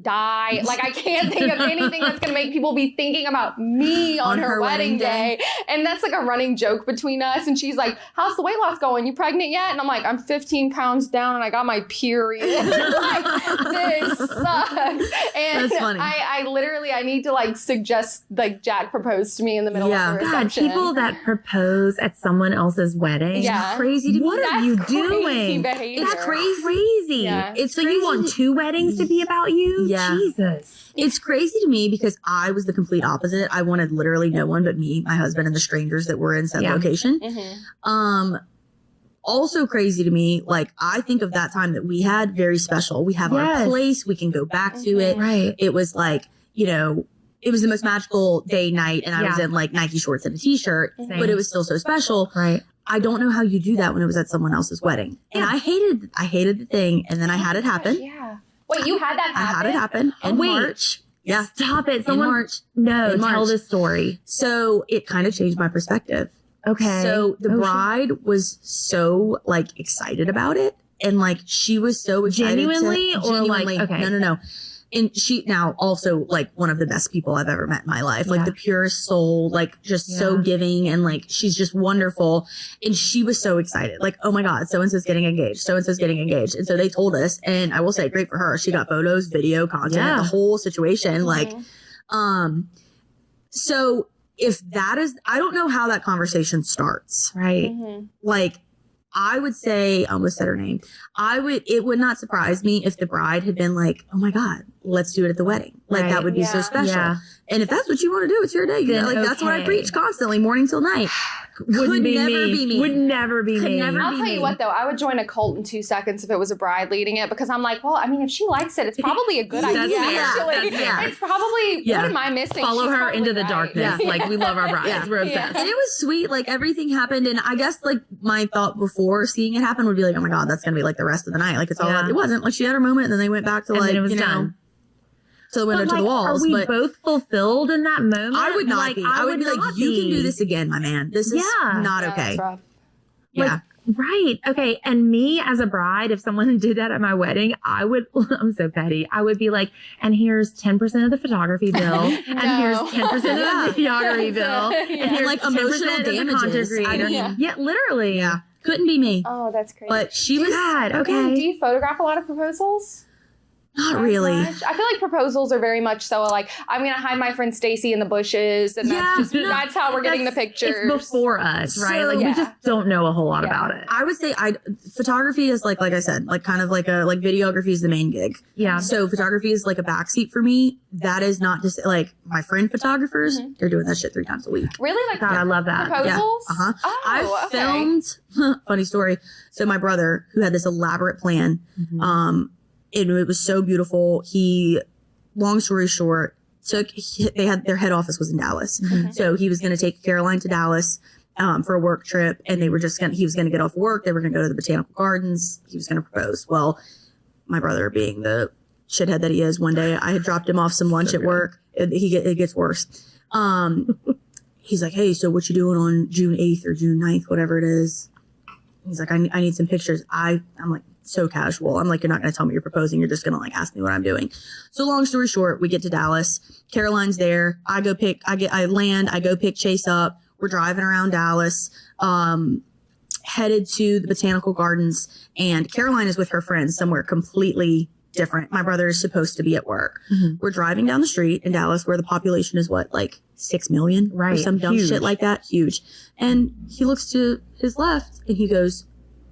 die. Like I can't think of anything that's gonna make people be thinking about me on her wedding day. And that's like a running joke between us. And she's like, how's the weight loss going? You pregnant yet? And I'm like, I'm 15 pounds down and I got my period. Like, this sucks. And that's funny. I literally need to like suggest like Jack propose to me in the middle of the God, reception. people that propose at someone else's wedding. Yeah. Crazy to me. What are you doing? Behavior. It's crazy. Yeah. It's So crazy. you want 2 weddings to be about you? Yeah. Jesus. It's crazy to me because I was the complete opposite. I wanted literally no one but me, my husband, and the strangers that were in said location. Also crazy to me, like I think of that time that we had very special. We have our place. We can go back to it. Right. It was like, you know, it was the most magical day, night, and I was in like Nike shorts and a t-shirt, but it was still so special. Right. I don't know how you do that when it was at someone else's wedding. And I hated the thing. And then I had it happen. Yeah. Wait, you had that happen? I had it happen in March. Yeah. Stop it. In March. No, In tell March. this story. So it kind of changed my perspective. Okay. So the bride was so like excited about it. And like she was so excited. Genuinely? Genuinely. Okay. No. And she now also like one of the best people I've ever met in my life. Like the purest soul, like just so giving, and like she's just wonderful. And she was so excited. Like, oh my God, so-and-so's getting engaged. So-and-so's getting engaged. And so they told us, and I will say great for her. She got photos, video, content, the whole situation. Like, so if that is, I don't know how that conversation starts. Right. Like, I would say, I almost said her name. It would not surprise me if the bride had been like, oh my God, let's do it at the wedding. Like, that would be so special. Yeah. And if that's what you want to do, it's your day. Then, Like, that's what I preach constantly, morning till night. Wouldn't be never me. be me. Would never be Could me. never I'll be tell you me. what, though, I would join a cult in 2 seconds if it was a bride leading it, because I'm like, well, I mean, if she likes it, it's probably a good That's idea. fair. Actually, That's fair. it's probably what am I missing? Follow She's her probably into the right. darkness. Yeah. Like, we love our brides. Yeah. We're obsessed. And it was sweet. Like, everything happened. And I guess, like, my thought before seeing it happen would be like, oh my God, that's going to be like the rest of the night. Like, it's all, it wasn't. Like, she had her moment and then they went back to, And like, then it was you know, done. to the window, But, to the like, walls. Are we but both fulfilled in that moment? I would not like, be. I would be like, not you can be. do this again, my man. This is not Yeah, okay. that's rough. Yeah. Right. Okay. And me as a bride, if someone did that at my wedding, I would, I'm so petty. I would be like, and here's 10% of the photography bill. And here's 10% of the videography bill. And here's like 10% emotional of the content damages. I creator. don't Yeah, literally. Yeah. Couldn't be me. Oh, that's crazy. But she was God, Do okay. you photograph a lot of proposals? not really. Much? I feel like proposals are very much so like, I'm going to hide my friend Stacy in the bushes, and that's how we're getting the pictures. It's before us, right? So- Like, we just don't know a whole lot about it. I would say photography is like I said, like kind of like videography is the main gig. Yeah. So photography is like a backseat for me. That is not just like my friend photographers. They're doing that shit 3 times a week. Really? Like God, I love that. proposals? Uh-huh. Oh, I okay. filmed, funny story. So my brother, who had this elaborate plan, it was so beautiful. He, long story short, their head office was in Dallas. So he was going to take Caroline to Dallas for a work trip, and he was going to get off work. They were going to go to the botanical gardens. He was going to propose. Well, my brother, being the shithead that he is, one day I had dropped him off some lunch at work. It gets worse. He's like, hey, so what you doing on June 8th or June 9th, whatever it is? He's like, I need some pictures. I'm like, so casual. I'm like, you're not going to tell me you're proposing. You're just going to like ask me what I'm doing. So long story short, we get to Dallas. Caroline's there. I land. I go pick Chase up. We're driving around Dallas, headed to the botanical gardens, and Caroline is with her friends somewhere completely different. My brother is supposed to be at work. We're driving down the street in Dallas where the population is what, like 6 million? Right. Or some dumb shit like that. Huge. And he looks to his left and he goes,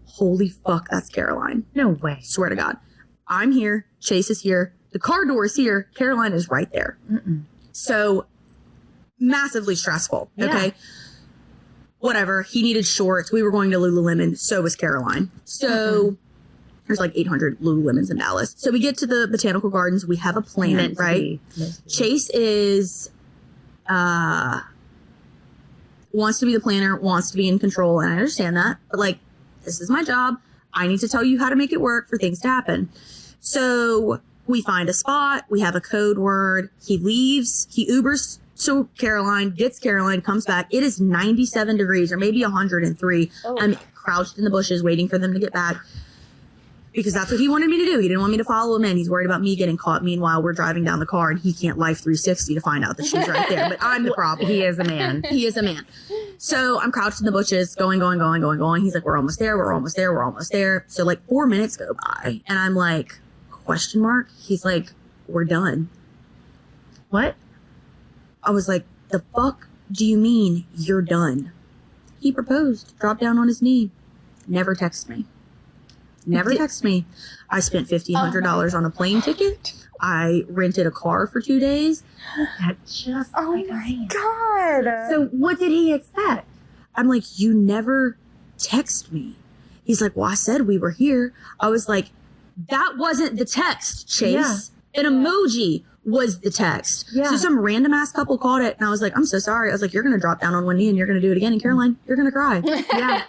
holy fuck, that's Caroline. No way. Swear to God. I'm here. Chase is here. The car door is here. Caroline is right there. So massively stressful. Yeah. Okay. Whatever. He needed shorts. We were going to Lululemon. So was Caroline. So there's like 800 Lululemons in Dallas. So we get to the botanical gardens. We have a plan, right? Chase is, wants to be the planner, wants to be in control. And I understand that. But like, this is my job. I need to tell you how to make it work for things to happen. So we find a spot. We have a code word. He leaves. He Ubers to Caroline, gets Caroline, comes back. It is 97 degrees or maybe 103. Oh. I'm crouched in the bushes waiting for them to get back because that's what he wanted me to do. He didn't want me to follow him in. He's worried about me getting caught. Meanwhile, we're driving down the car and he can't life 360 to find out that she's right there. But I'm the problem. He is a man. He is a man. So I'm crouched in the bushes, going. He's like, we're almost there. So like 4 minutes go by and I'm like, question mark? He's like, we're done. What? I was like, the fuck do you mean you're done? He proposed, dropped down on his knee, never texted me. I spent $1,500 on a plane ticket. I rented a car for 2 days. That just Oh my God. So what did he expect? I'm like, you never text me. He's like, well, I said we were here. I was like, that wasn't the text, Chase. Yeah. An emoji was the text. Yeah. So some random ass couple called it and I was like, I'm so sorry. I was like, you're going to drop down on one knee and you're going to do it again. And Caroline, you're going to cry. Yeah.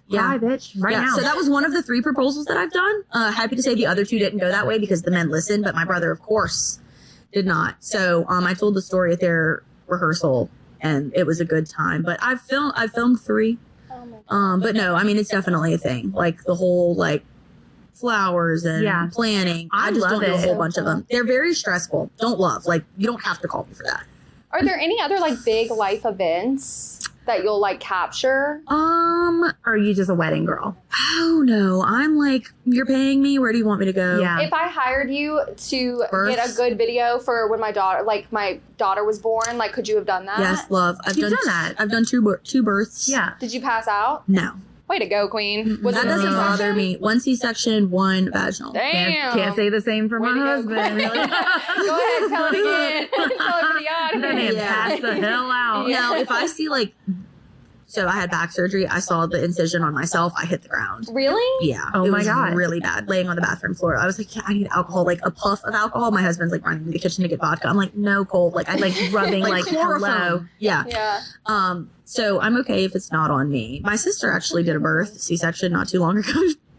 Cry, bitch. Right now. So that was one of the 3 proposals that I've done. Happy to say the other 2 didn't go that way because the men listened, but my brother, of course, did not. So I told the story at their rehearsal and it was a good time. But I filmed 3. But no, I mean, it's definitely a thing. Like the whole like flowers and planning. I just don't do a whole bunch of them. They're very stressful. Don't love. Like you don't have to call me for that. Are there any other like big life events that you'll like capture? Or are you just a wedding girl? Oh no, I'm like, you're paying me. Where do you want me to go? Yeah. If I hired you to Births? get a good video for when my daughter was born, like, could you have done that? Yes, love. You've done that. I've done two births. Yeah. Did you pass out? No. Way to go, queen. Was that it doesn't C-section? bother me. 1 C-section, 1 vaginal. Damn. Can't say the same for Way my to go, husband. Queen. Go ahead, tell it again. Tell it for the That man audience. Yeah. passed the hell out. Yeah. Now, if I see like, so I had back surgery. I saw the incision on myself. I hit the ground. Really? Yeah. Oh it my was God. really bad. Laying on the bathroom floor. I was like, yeah, I need alcohol, like a puff of alcohol. My husband's like running to the kitchen to get vodka. I'm like, no, cold. Like I Like rubbing like hello. chloroform. Yeah. Yeah. So I'm okay if it's not on me. My sister actually did a birth, C-section, not too long ago.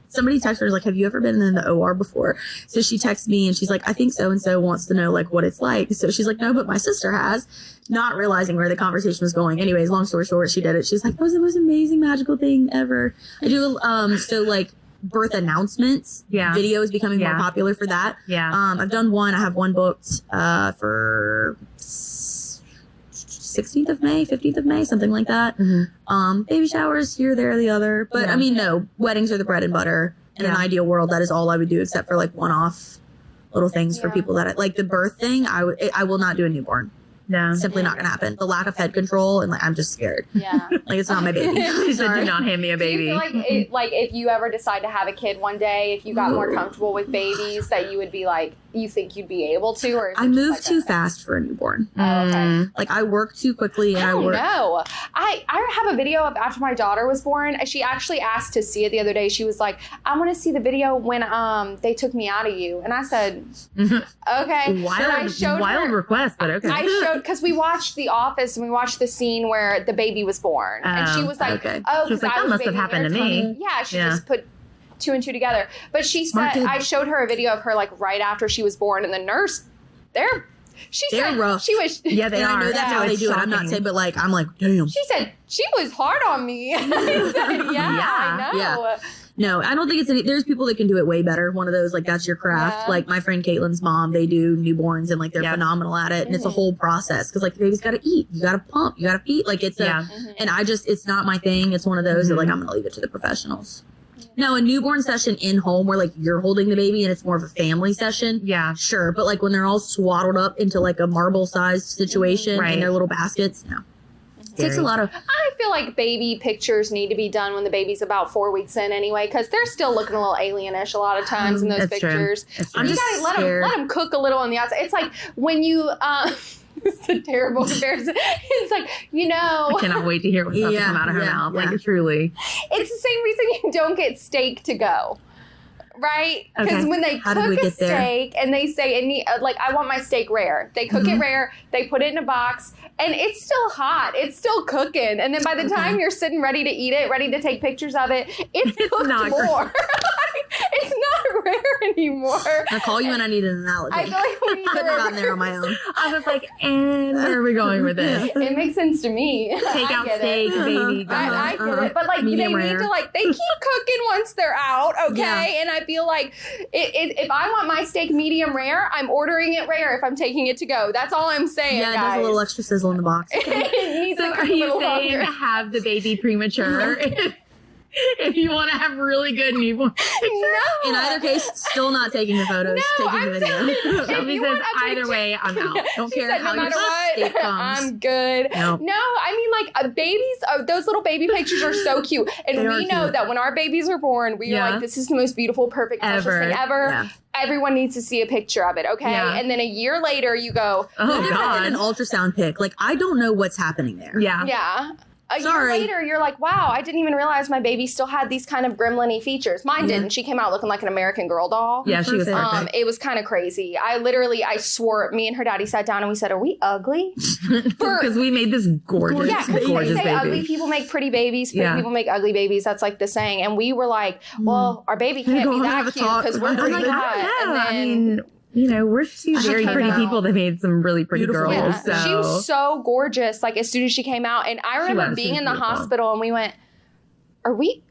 Somebody texted her, like, have you ever been in the OR before? So she texted me and she's like, I think so-and-so wants to know like what it's like. So she's like, no, but my sister has, not realizing where the conversation was going. Anyways, long story short, she did it. She's like, that was the most amazing, magical thing ever. I do, so like birth announcements. Yeah. Video is becoming Yeah. more popular for that. Yeah. I've done one. I have one booked, for 16th of May, 15th of May, something like that. Mm-hmm. Baby showers here, there, the other. But Yeah. I mean, no, weddings are the bread and butter. In an Yeah. ideal world, that is all I would do, except for like one-off little things for Yeah. people that like the birth thing. I will not do a newborn. No. Simply not going to happen. The lack of head control and like I'm just scared. Yeah. Like it's not my baby. She said, do not hand me a Do you baby. feel like if you ever decide to have a kid one day, if you got more comfortable with babies, that you would be like, you think you'd be able to? Or is I it just moved like too that? fast for a newborn. Oh, okay. Mm. Like I work too quickly and I I don't work. know. I have a video of after my daughter was born. She actually asked to see it the other day. She was like, I want to see the video when they took me out of you. And I said, okay. And I showed Wild her, request, but okay. I showed, because we watched The Office and we watched the scene where the baby was born. And she was like, okay. oh, She was like, I that was must have baby in happened to your me. tummy. Yeah, she Yeah. just put 2 and 2 together. But she Smart said, kid. I showed her a video of her like right after she was born, and the nurse, They're said rough. she was. Yeah, they and are. I know that's Yeah, how they it's do it. I'm not shocking. saying, but like I'm like, damn. She said she was hard on me. I said, yeah, I know. Yeah. No, I don't think it's any. There's people that can do it way better. One of those, like, that's your craft. Yeah. Like, my friend Caitlin's mom, they do newborns and, like, they're Yeah. phenomenal at it. And it's a Mhm. whole process because, like, the baby's got to eat. You got to pump. You got to feed. Like, it's Yeah. and it's not my thing. It's one of those that, like, I'm going to leave it to the professionals. Now, a newborn session in home where, like, you're holding the baby and it's more of a family session. Yeah. Sure. But, like, when they're all swaddled up into, like, a marble sized situation Right. in their little baskets, no. It takes a lot of. I feel like baby pictures need to be done when the baby's about 4 weeks in anyway, because they're still looking a little alienish a lot of times in those That's true. pictures. That's I'm true. You just gotta scared. let them cook a little on the outside. It's like when you, it's a terrible comparison. It's like, I cannot wait to hear what's about to Yeah, come out of her yeah, mouth. yeah. Like, truly. it's the same reason you don't get steak to go. Right? Because Okay. when they How did we cook a get there? steak and they say, like, I want my steak rare. They cook it rare, they put it in a box, and it's still hot. It's still cooking. And then by the time you're sitting ready to eat it, ready to take pictures of it, it's cooked not more. It's not rare anymore. I'll call you when I need an analogy. I feel like we need couldn't have gotten to there on my own. I was like, and where are we going with this? It makes sense to me. Take I out get steak, it. baby. I get it, but like Medium they need rare. to they keep cooking once they're out, okay? Yeah. And I feel like if I want my steak medium rare, I'm ordering it rare if I'm taking it to go. That's all I'm saying, Yeah, it guys. does a little extra sizzle in the box. It needs So to are cook a you little saying longer. have the baby premature if you want to have really good newborn pictures? No. In either case, still not taking the photos, No, taking the I'm video. saying- If Shelby you says want a either picture- way, I'm out. Don't She care said, how no your matter steak what, comes. I'm good. No. No, I mean, like, babies, those little baby pictures are so cute. And They are we know cute. that when our babies are born, we Yeah. are like, this is the most beautiful, perfect, precious Ever. thing ever. Yeah. Everyone needs to see a picture of it, okay? Yeah. And then a year later, you go, Oh, No different God. than an ultrasound pic. Like, I don't know what's happening there. Yeah. yeah. A Sorry. year later, you're like, wow, I didn't even realize my baby still had these kind of gremlin-y features. Mine didn't. She came out looking like an American Girl doll. Yeah, she was Perfect. perfect. It was kind of crazy. I swore, me and her daddy sat down and we said, are we ugly? Because we made this gorgeous, Yeah, because gorgeous they say baby. ugly people make pretty babies, pretty Yeah. people make ugly babies. That's like the saying. And we were like, well, our baby can't Go be have that a cute talk. because we're I'm pretty I'm like, hot. I don't know. And I then, mean, you know, we're two I very don't pretty know. people that made some really pretty Beautiful girls. babies. So. she was so gorgeous, like as soon as she came out. And I remember was. She being was in the beautiful. hospital and we went, are we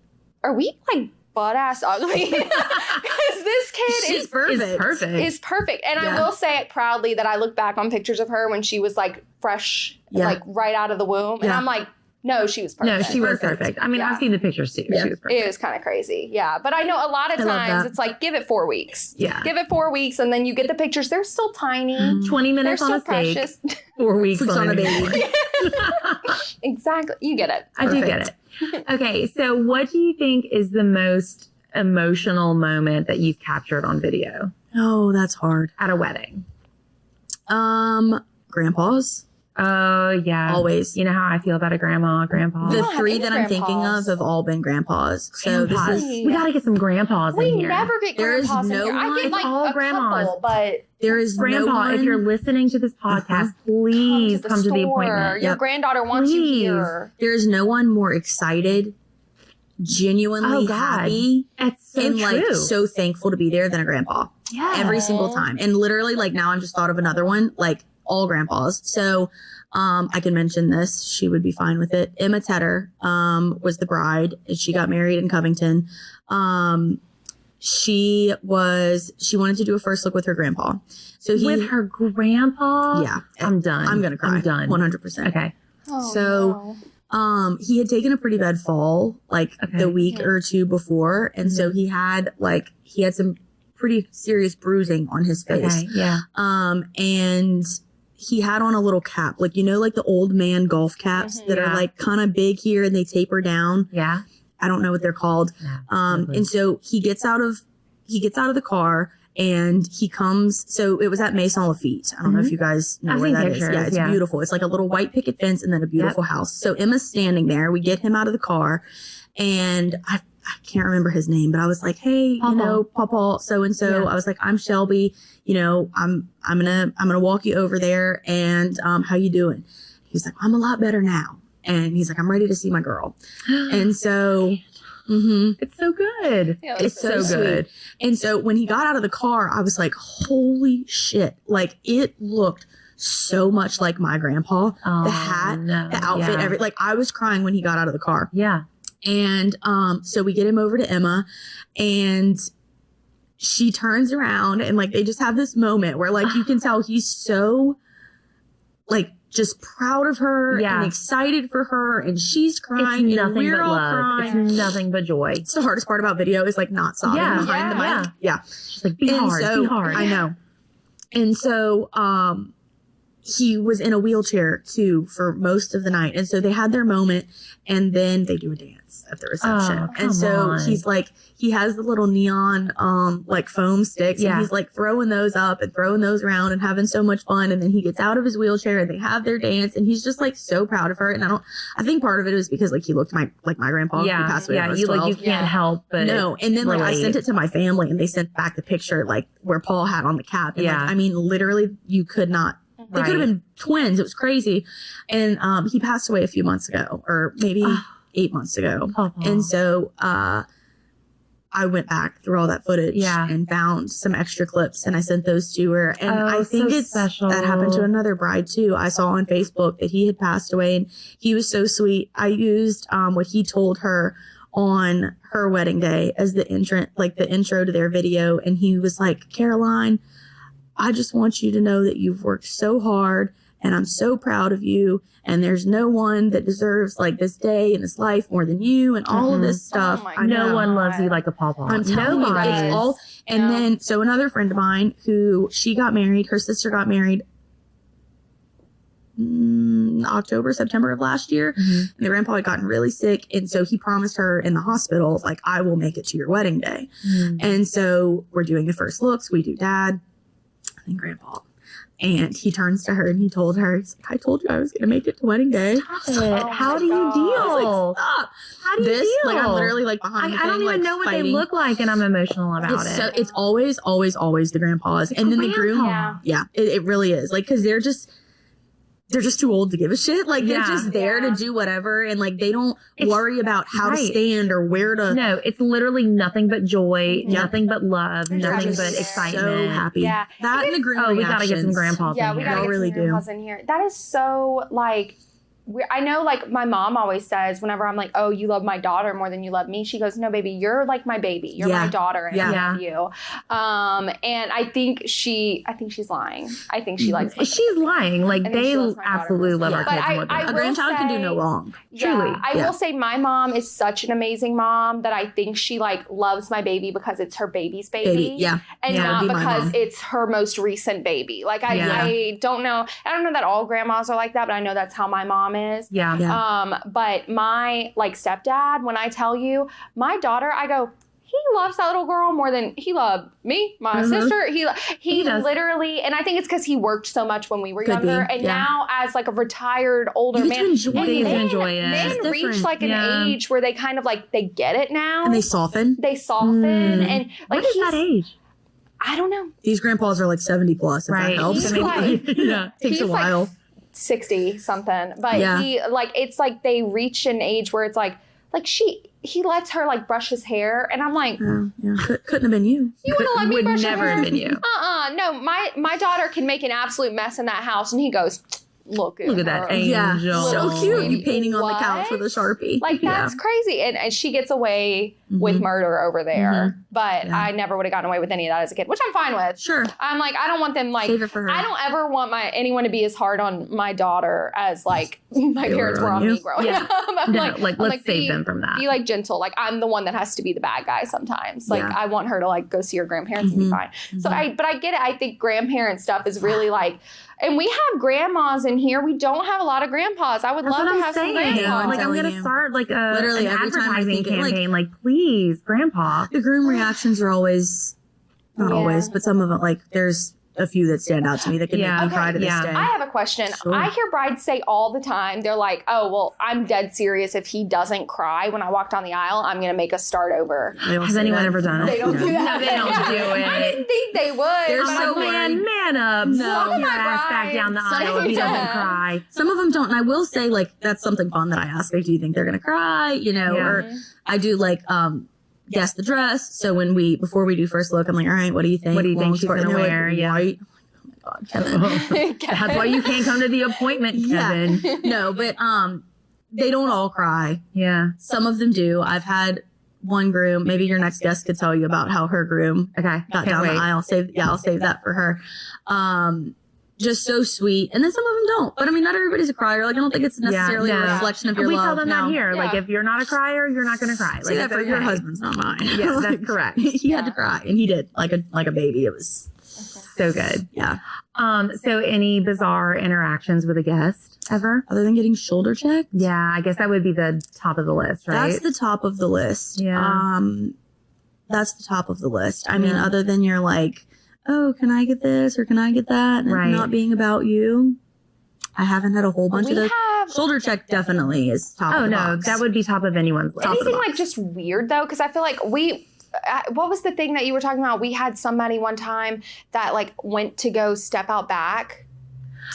like butt ass ugly? Because this kid She's is perfect. It's perfect. is perfect. And I Yeah. will say it proudly that I look back on pictures of her when she was like fresh, Yeah. like right out of the womb. And Yeah. I'm like, No, she was perfect. No, she was perfect. I mean, I've seen the pictures too. Yeah. She was perfect. It was kind of crazy. Yeah. But I know a lot of I love times that. it's like, give it 4 weeks. Yeah. Give it 4 weeks and then you get the pictures. They're still tiny. 20 They're minutes on still a steak, precious. 4 weeks Weeks on on a a baby. baby. Exactly. You get it. I do get it. Okay, so what do you think is the most emotional moment that you've captured on video Oh, that's hard. at a wedding? Grandpas. Oh, yeah. Always. You know how I feel about a grandma, grandpa? The don't have 3 any that I'm thinking grandpas. of have all been grandpas. So this Grandpas. is, We got to get some grandpas We in here. never get There is grandpas in no here. I one- get It's like all a grandmas. couple, but there is Grandpa, no one. if you're listening to this podcast, please come to the store. appointment. Your Yep. granddaughter wants you Please. here. There is no one more excited, genuinely Oh, God. happy, That's so and true. like so thankful to be there than a grandpa. yeah. Every single time. And literally, like now, I've just thought of another one. Like all grandpas. So, I can mention this. She would be fine with it. Emma Tedder, was the bride. She got married in Covington. She wanted to do a first look with her grandpa. So with her grandpa? yeah, I'm done. I'm going to cry. I'm done. 100%. Okay. Oh, So, no. he had taken a pretty bad fall like Okay. the week or two before. And so he had some pretty serious bruising on his face. Okay. Yeah. And he had on a little cap, like, you know, like the old man golf caps that Yeah. are like kind of big here and they taper down. Yeah. I don't know what they're called. Yeah. And so he gets out of the car and he comes. So it was at Maison Lafitte. I don't know if you guys know I've where seen that is. pictures, Yeah, it's yeah. beautiful. It's like a little white picket fence and then a beautiful house. So Emma's standing there. We get him out of the car and I can't remember his name, but I was like, hey, Papa. you know, Papa, so and so. Yeah. I was like, I'm Shelby. You know, I'm gonna walk you over there. And how you doing? He's like, I'm a lot better now. And he's like, I'm ready to see my girl. And so, It's so good. Yeah, it's so so good. And so when he got out of the car, I was like, holy shit! Like it looked so much like my grandpa. Oh, The hat, no. the outfit, Yeah. like I was crying when he got out of the car. Yeah. And so we get him over to Emma and she turns around and like they just have this moment where like you can tell he's so like just proud of her Yeah. and excited for her and she's crying It's and nothing we're but all love. crying. It's nothing but joy. It's the hardest part about video is like not sobbing Yeah. behind the mic. Yeah. Just like, be And hard. so, Be hard. I know. And so he was in a wheelchair too for most of the night. And so they had their moment and then they do a dance at the reception. Oh, come and so on. he's like, he has the little neon, like foam sticks Yeah. and he's like throwing those up and throwing those around and having so much fun. And then he gets out of his wheelchair and they have their dance and he's just like so proud of her. And I think part of it was because like he looked like my grandpa who Yeah. passed away when I Yeah. was You 12. like, you can't help but. No, and then like I relate. sent it to my family and they sent back the picture like where Paul had on the cap. And Yeah. like, I mean, literally you could not, they could have Right. been twins. It was crazy. And he passed away a few months ago or maybe 8 months ago. Papa. And so I went back through all that footage Yeah. and found some extra clips and I sent those to her. And Oh, I think so it's special. that happened to another bride too. I saw on Facebook that he had passed away and he was so sweet. I used what he told her on her wedding day as the intro to their video. And he was like, Caroline, I just want you to know that you've worked so hard and I'm so proud of you. And there's no one that deserves like this day in this life more than you and all of this stuff. Oh my I No know. one loves you like a pawpaw. I'm telling you, Nobody. it's all. And Yeah. then, so another friend of mine who she got married, her sister got married September of last year. Mhm. And the grandpa had gotten really sick. And so he promised her in the hospital, like, I will make it to your wedding day. Mm. And so we're doing the first looks. We do dad and grandpa. And he turns to her and he told her, he's like, I told you I was going to make it to wedding day. Stop it. Oh How my do you God. I was deal? like, stop. How do you This, deal? like, I'm literally like behind the I don't thing, even like, know what fighting. they look like, and I'm emotional about It's it. so it's always the grandpas, and then the groom. Grandpa. Yeah, it really is. Like, because they're just too old to give a shit. Like they're Yeah. just there to do whatever, and like they don't It's- worry about how to right. stand or where to. No, it's literally nothing but joy, Yeah. nothing but love, They're nothing just but so excitement. So happy. Yeah. That and the groom. Oh, we gotta get some reactions. grandpas Yeah, in we here. gotta Y'all get really some do. grandpas in here. That is so like I know, like, my mom always says whenever I'm like, oh, you love my daughter more than you love me. She goes, no, baby, you're like my baby. You're my daughter, and I love you. And I think she's lying. I think she likes my She's lying. Like, they absolutely love our kids more than a grandchild can do no wrong. Truly. I will say my mom is such an amazing mom that I think she, like, loves my baby because it's her baby's baby. Yeah. And not because it's her most recent baby. Like, I don't know. I don't know that all grandmas are like that, but I know that's how my mom is. Yeah. But my, like, stepdad, when I tell you, my daughter, I go, he loves that little girl more than he loved me, my sister. He literally, and I think it's because he worked so much when we were younger. And now, as like a retired older man, enjoy it. Men reach like an age where they kind of like, they get it now. And they soften. And like, what is that age? I don't know. These grandpas are like 70 plus. If that helps. He's like, takes a while. Like 60 something. But he, like, it's like they reach an age where it's like he lets her, like, brush his hair, and I'm like, couldn't have been you. You want to let me brush your hair? Would never have been you. No, my daughter can make an absolute mess in that house, and he goes, look at that angel. Yeah, so cute. You painting on the couch with a Sharpie. Like, that's crazy. And she gets away with murder over there. But I never would have gotten away with any of that as a kid, which I'm fine with. Sure. I'm like, I don't want them, like, save it for her. I don't ever want anyone to be as hard on my daughter as, like, my parents were on me growing up. Let's save them from that. Be, like, gentle. Like, I'm the one that has to be the bad guy sometimes. Like, I want her to, like, go see her grandparents and be fine. So but I get it. I think grandparent stuff is really, like, and we have grandmas in here. We don't have a lot of grandpas. I would love to have some grandpas. Like, I'm going to start, like, literally an every time I advertising think campaign. Like, please, grandpa. The groom reactions are always, not always, but some of them, like, there's a few that stand out to me that can make me cry to this day. I have a question. Sure. I hear brides say all the time, they're like, oh, well, I'm dead serious. If he doesn't cry when I walk down the aisle, I'm going to make us start over. Has anyone ever done it? They don't do that. No, they don't do it. I didn't think they would. They're so man up. No. Your ass back down the aisle if he doesn't cry. Some of them don't. And I will say, like, that's something fun that I ask. Like, do you think they're going to cry? You know, or I do, like, guess the dress. So before we do first look, I'm like, all right, what do you think? What do you think she's going to wear? Like, white. God, Kevin. That's why you can't come to the appointment, Kevin. Yeah. No, but they don't all cry. Yeah. Some of them do. I've had one groom, maybe your next guest could tell you about how her groom got down the aisle. I'll save that for her. Just so sweet. And then some of them don't. But I mean, not everybody's a crier. Like, I don't think it's necessarily a reflection of your love. We tell them that here. Like, if you're not a crier, you're not going to cry. Say like, that for your husband's, not mine. Yeah, that's correct. He had to cry, and he did, like a baby. It was so good. Yeah. So any bizarre interactions with a guest ever? Other than getting shoulder checked? Yeah, I guess that would be the top of the list, right? That's the top of the list. Yeah. That's the top of the list. I mean, other than you're like, oh, can I get this or can I get that? And not being about you. I haven't had a whole bunch of those. Shoulder check definitely is top of the box. That would be top of anyone's list. Anything like just weird though? Because I feel like what was the thing that you were talking about? We had somebody one time that like went to go step out back.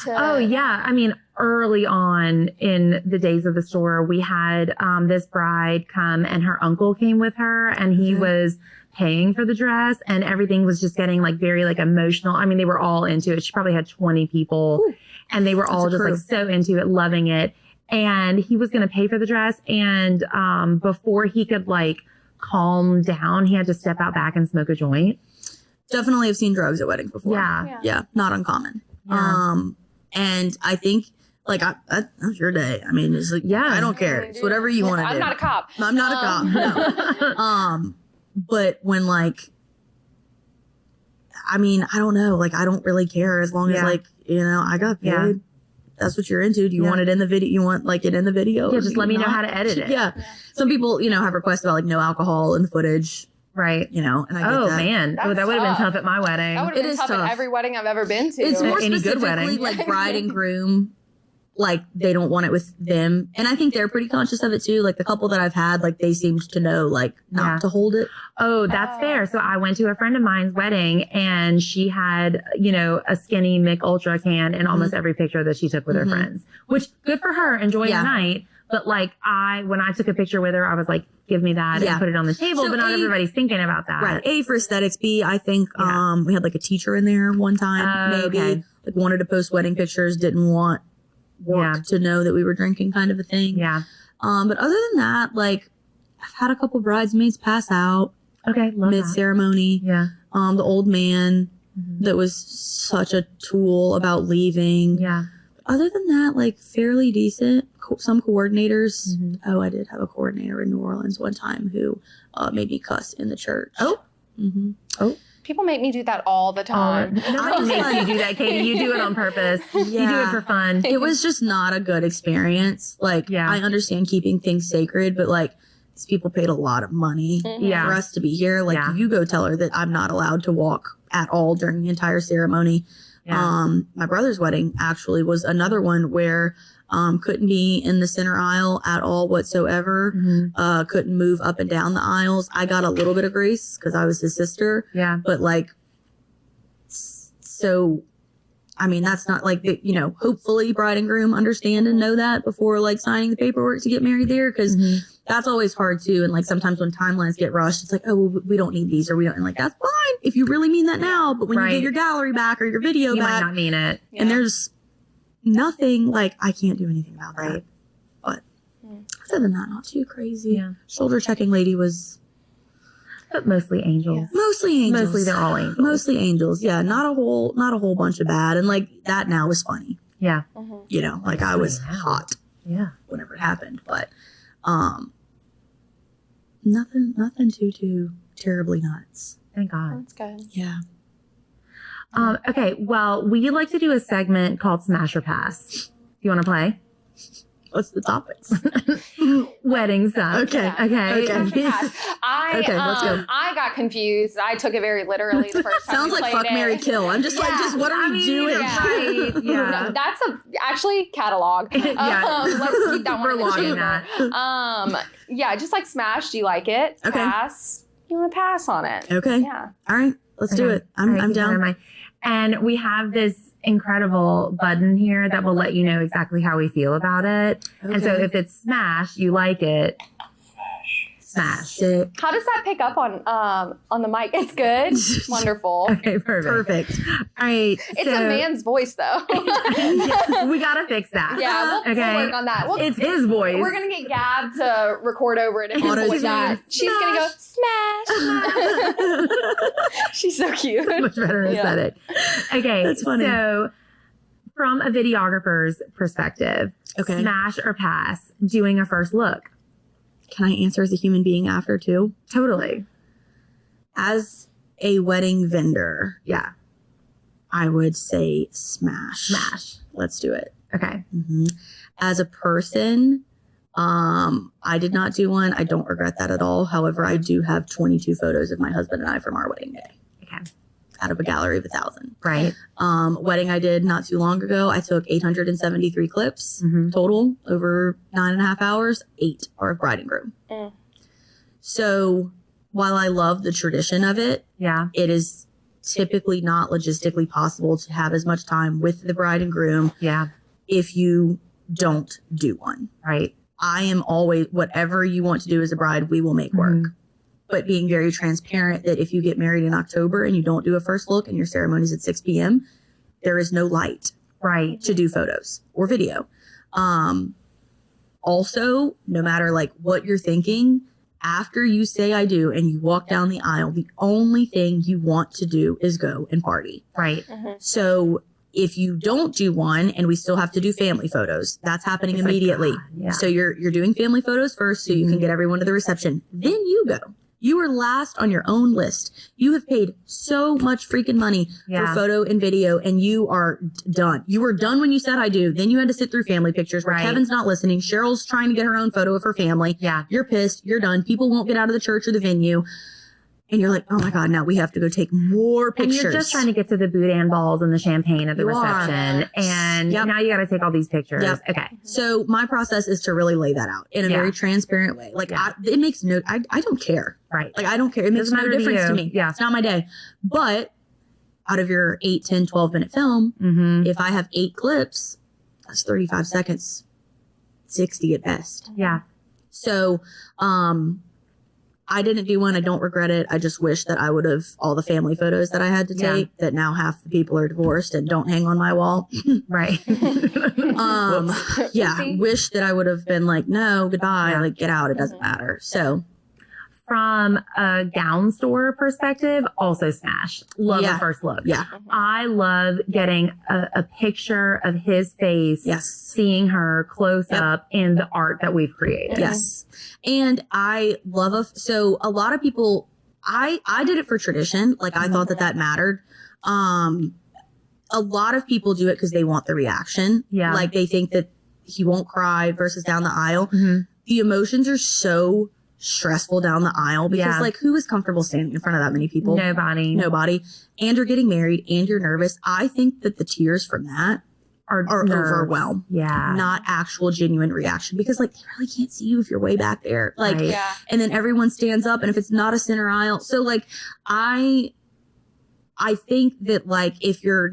Oh yeah. I mean, early on in the days of the store, we had this bride come and her uncle came with her and he was paying for the dress and everything was just getting like very like emotional. I mean, they were all into it. She probably had 20 people and they were all just like so into it, loving it. And he was going to pay for the dress. And before he could like calm down, he had to step out back and smoke a joint. Definitely have seen drugs at weddings before. Yeah. Not uncommon. Yeah. And I think like that's your day. I mean, it's like, I don't care. It's whatever you want to do. I'm not a cop. I'm not a cop. No. But when like, I mean, I don't know. Like, I don't really care as long as like, you know, I got paid. Yeah. That's what you're into. Do you want it in the video? You want like it in the video? Yeah, just let me know how to edit it. Yeah. Some people, you know, have requests about like no alcohol in the footage. Right. You know, and I get that. Man. That would have been tough at my wedding. That would have been tough at every wedding I've ever been to. It's more any good specifically wedding. like bride and groom. Like they don't want it with them. And I think they're pretty conscious of it too. Like the couple that I've had, like they seemed to know like not to hold it. Oh, that's fair. So I went to a friend of mine's wedding and she had, you know, a skinny Mick Ultra can in almost every picture that she took with her friends, which good for her. Enjoy the night. But like when I took a picture with her, I was like, give me that and put it on the table. So but not everybody's thinking about that. Right. A, for aesthetics. B, I think, we had like a teacher in there one time, maybe like wanted to post wedding pictures, didn't want work to know that we were drinking kind of a thing. Yeah. But other than that, like, I've had a couple bridesmaids pass out. Okay. Mid-ceremony. Yeah. The old man that was such a tool about leaving. Yeah. Other than that, like, fairly decent. Some coordinators. Oh, I did have a coordinator in New Orleans one time who made me cuss in the church. Oh. Oh. People make me do that all the time. Nobody makes you do that, Katie. You do it on purpose. You do it for fun. It was just not a good experience. Like, I understand keeping things sacred, but like, these people paid a lot of money for us to be here. Like, you go tell her that I'm not allowed to walk at all during the entire ceremony. My brother's wedding actually was another one where couldn't be in the center aisle at all whatsoever. Couldn't move up and down the aisles. I got a little bit of grace because I was his sister. Yeah. But like, so, I mean, that's not like, you know, hopefully bride and groom understand and know that before like signing the paperwork to get married there. Cause that's always hard too. And like, sometimes when timelines get rushed, it's like, oh, well, we don't need these or we don't. And like, that's fine if you really mean that now. But when you get your gallery back or your video you back, might not mean it. And there's nothing, like, I can't do anything about that. But other than that, not too crazy. Shoulder checking lady was, but mostly angels. Mostly angels. Mostly they're all angels. Mostly angels. Yeah, not a whole bunch of bad. And like, that now is funny. Yeah. You know, like, I was hot. Yeah. Whenever it happened, but nothing too terribly nuts. Thank God. That's good. Yeah. Okay, well, we like to do a segment called Smash or Pass. You want to play? What's the topics? Wedding stuff. Okay. Okay. Let's go. I got confused. I took it very literally the first time. Sounds like fuck, marry, kill. I'm just like, what are we doing? Right. No, that's actually catalog. Let's keep that one. We're logging that. Yeah, just like smash. Do you like it? Okay. Pass. You want to pass on it? Okay. Yeah. All right. Let's do it. I'm down. And we have this incredible button here that will let you know exactly how we feel about it. Okay. And so if it's smash, you like it. Smash. Sick. How does that pick up on the mic? It's good. Wonderful. Okay, perfect. All right. It's a man's voice though. We gotta fix that. Yeah, we'll work on that. It's his voice. We're gonna get Gab to record over it and voice that. She's gonna go smash. She's so cute. Much better aesthetic. Okay, that's funny. So from a videographer's perspective, smash or pass doing a first look? Can I answer as a human being after too? Totally. As a wedding vendor, I would say smash. Smash. Let's do it. Okay. As a person, I did not do one. I don't regret that at all. However, I do have 22 photos of my husband and I from our wedding day. Okay. Out of a gallery of 1,000. Right. Wedding I did not too long ago. I took 873 clips total over 9.5 hours. 8 are of bride and groom. So while I love the tradition of it, it is typically not logistically possible to have as much time with the bride and groom if you don't do one. Right. I am always, whatever you want to do as a bride, we will make work. But being very transparent that if you get married in October and you don't do a first look and your ceremony's at 6 p.m., there is no light to do photos or video. Also, no matter like what you're thinking, after you say I do and you walk down the aisle, the only thing you want to do is go and party. Right. So if you don't do one and we still have to do family photos, that's happening immediately. So you're doing family photos first so you can get everyone to the reception. Then you go. You are last on your own list. You have paid so much freaking money for photo and video, and you are done. You were done when you said I do. Then you had to sit through family pictures where Kevin's not listening. Cheryl's trying to get her own photo of her family. You're pissed. You're done. People won't get out of the church or the venue. And you're like, oh my God, now we have to go take more pictures. And you're just trying to get to the boudin balls and the champagne at the reception. And now you got to take all these pictures. Okay. So my process is to really lay that out in a very transparent way. Like it makes I don't care. Right. Like I don't care. It makes no difference to me. Yeah. It's not my day. But out of your 8, 10, 12 minute film, if I have 8 clips, that's 35 seconds, 60 at best. Yeah. So, I didn't do one. I don't regret it. I just wish that I would have all the family photos that I had to take that now half the people are divorced and don't hang on my wall. Right. Wish that I would have been like, no, goodbye, like get out. It doesn't matter. So from a gown store perspective, also smash. Love a first look. Yeah. I love getting a picture of his face, seeing her close up in the art that we've created. Yes. And I love so a lot of people, I did it for tradition. Like I thought that mattered. A lot of people do it because they want the reaction. Yeah. Like they think that he won't cry versus down the aisle. The emotions are so stressful down the aisle because like who is comfortable standing in front of that many people? Nobody. And you're getting married and you're nervous. I think that the tears from that are overwhelm. Yeah. Not actual genuine reaction because like they really can't see you if you're way back there. Like, and then everyone stands up and if it's not a center aisle. So like I think that like if you're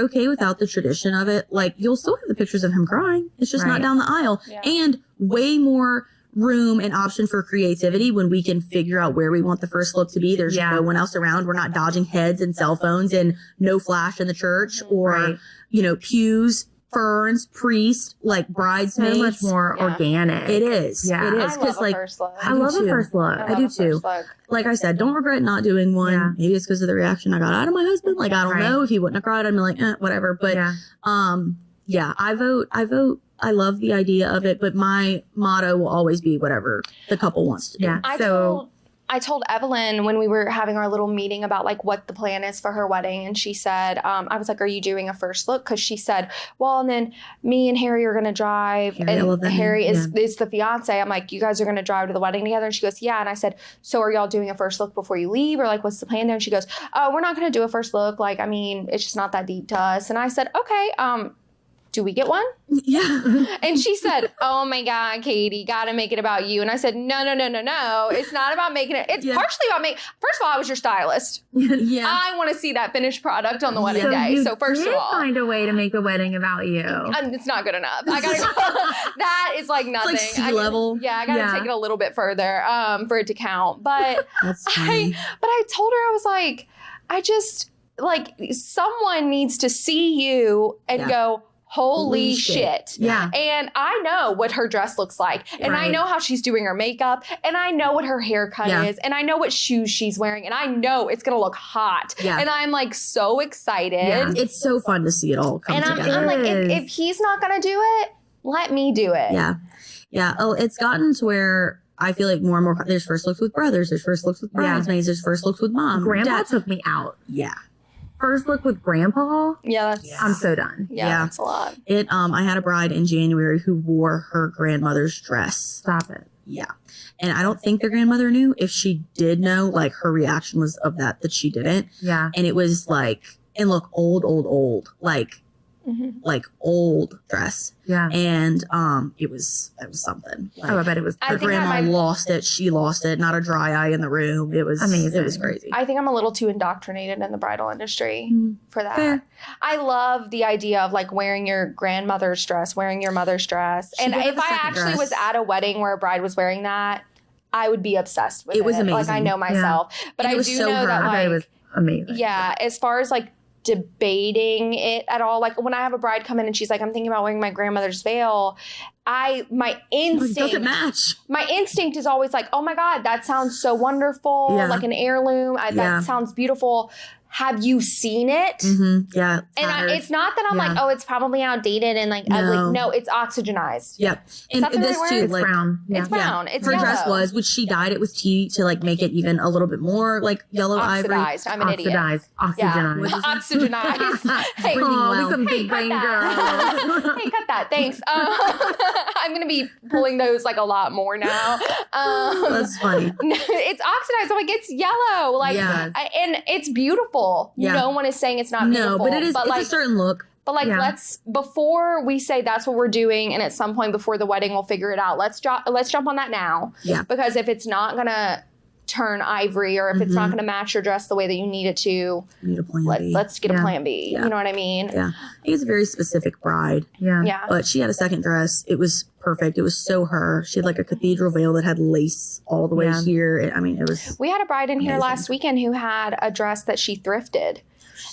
okay without the tradition of it, like you'll still have the pictures of him crying. It's just not down the aisle and way more room and option for creativity when we can figure out where we want the first look to be. There's no one else around. We're not dodging heads and cell phones and no flash in the church or, pews, ferns, priest, like bridesmaids. So much more organic. It is. Yeah. It is. Because like, I love a first look. I do too. Like I said, don't regret not doing one. Yeah. Maybe it's because of the reaction I got out of my husband. Like, I don't know. If he wouldn't have cried, I'd be like, whatever. But, I vote. I love the idea of it, but my motto will always be whatever the couple wants to do. Yeah. I told Evelyn when we were having our little meeting about like what the plan is for her wedding. And she said, I was like, are you doing a first look? Cause she said, well, and then me and Harry are going to drive and Harry is the fiance. I'm like, you guys are going to drive to the wedding together. And she goes, yeah. And I said, so are y'all doing a first look before you leave or like, what's the plan there? And she goes, oh, we're not going to do a first look. Like, I mean, it's just not that deep to us. And I said, okay, do we get one? Yeah. And she said, oh my God, Katie, gotta make it about you. And I said, no. It's not about making it. It's partially about me. First of all, I was your stylist. I want to see that finished product on the wedding day. So first of all, find a way to make the wedding about you. It's not good enough. I gotta go. That is like nothing. It's like sea level. I gotta take it a little bit further for it to count. But I told her, I was like, I just like someone needs to see you and go, holy shit. Yeah. And I know what her dress looks like. And I know how she's doing her makeup. And I know what her haircut is. And I know what shoes she's wearing. And I know it's going to look hot. Yeah. And I'm like so excited. Yeah. It's so fun to see it all come together. And I'm like, if he's not going to do it, let me do it. Yeah. Yeah. Oh, it's gotten to where I feel like more and more, there's first looks with brothers. There's first looks with bridesmaids. There's first looks with mom. Grandpa took me out. Yeah. First look with grandpa. I'm so done. Yeah, that's a lot. I had a bride in January who wore her grandmother's dress. Stop it. Yeah. And I don't think their grandmother knew. If she did know, like her reaction was of that she didn't. Yeah. And it was like, and look, old, like old dress. Yeah. And it was something. Like, I bet it was. Her grandma lost it. She lost it. Not a dry eye in the room. It was amazing. It was crazy. I think I'm a little too indoctrinated in the bridal industry for that. Fair. I love the idea of like wearing your grandmother's dress, wearing your mother's dress. And if I actually was at a wedding where a bride was wearing that, I would be obsessed with it. It was amazing. Like I know myself. Yeah. But I do know that like, it was amazing. Yeah. As far as like debating it at all, like when I have a bride come in and she's like, I'm thinking about wearing my grandmother's veil, my instinct doesn't match. My instinct is always like, oh my God, that sounds so wonderful, like an heirloom. That sounds beautiful. Have you seen it? Mm-hmm. Yeah. And it's not that I'm like, oh, it's probably outdated and like ugly. No, it's oxygenized. Yep. And this too, it's like brown. It's brown. It's her yellow. Dress was, which she dyed it with tea to like make it even a little bit more like yellow oxidized. ivory. I'm an idiot. Oxidized. Oxygenized. Hey, we some big brain girls. Hey, cut that. Thanks. I'm going to be pulling those like a lot more now. That's funny. It's oxidized. I'm like, it's yellow. Like, and it's beautiful. No one is saying it's not beautiful. No, but it is. It's like, a certain look. But like, before we say that's what we're doing, and at some point before the wedding we'll figure it out. Let's jump on that now. Yeah. Because if it's not gonna turn ivory, or if it's not going to match your dress the way that you need it to, You need a plan B. let's get a plan B. Yeah. You know what I mean? Yeah. I think it's a very specific bride. Yeah. But she had a second dress. It was perfect. It was so her. She had like a cathedral veil that had lace all the way here. It was. We had a bride in here amazing. last weekend who had a dress that she thrifted,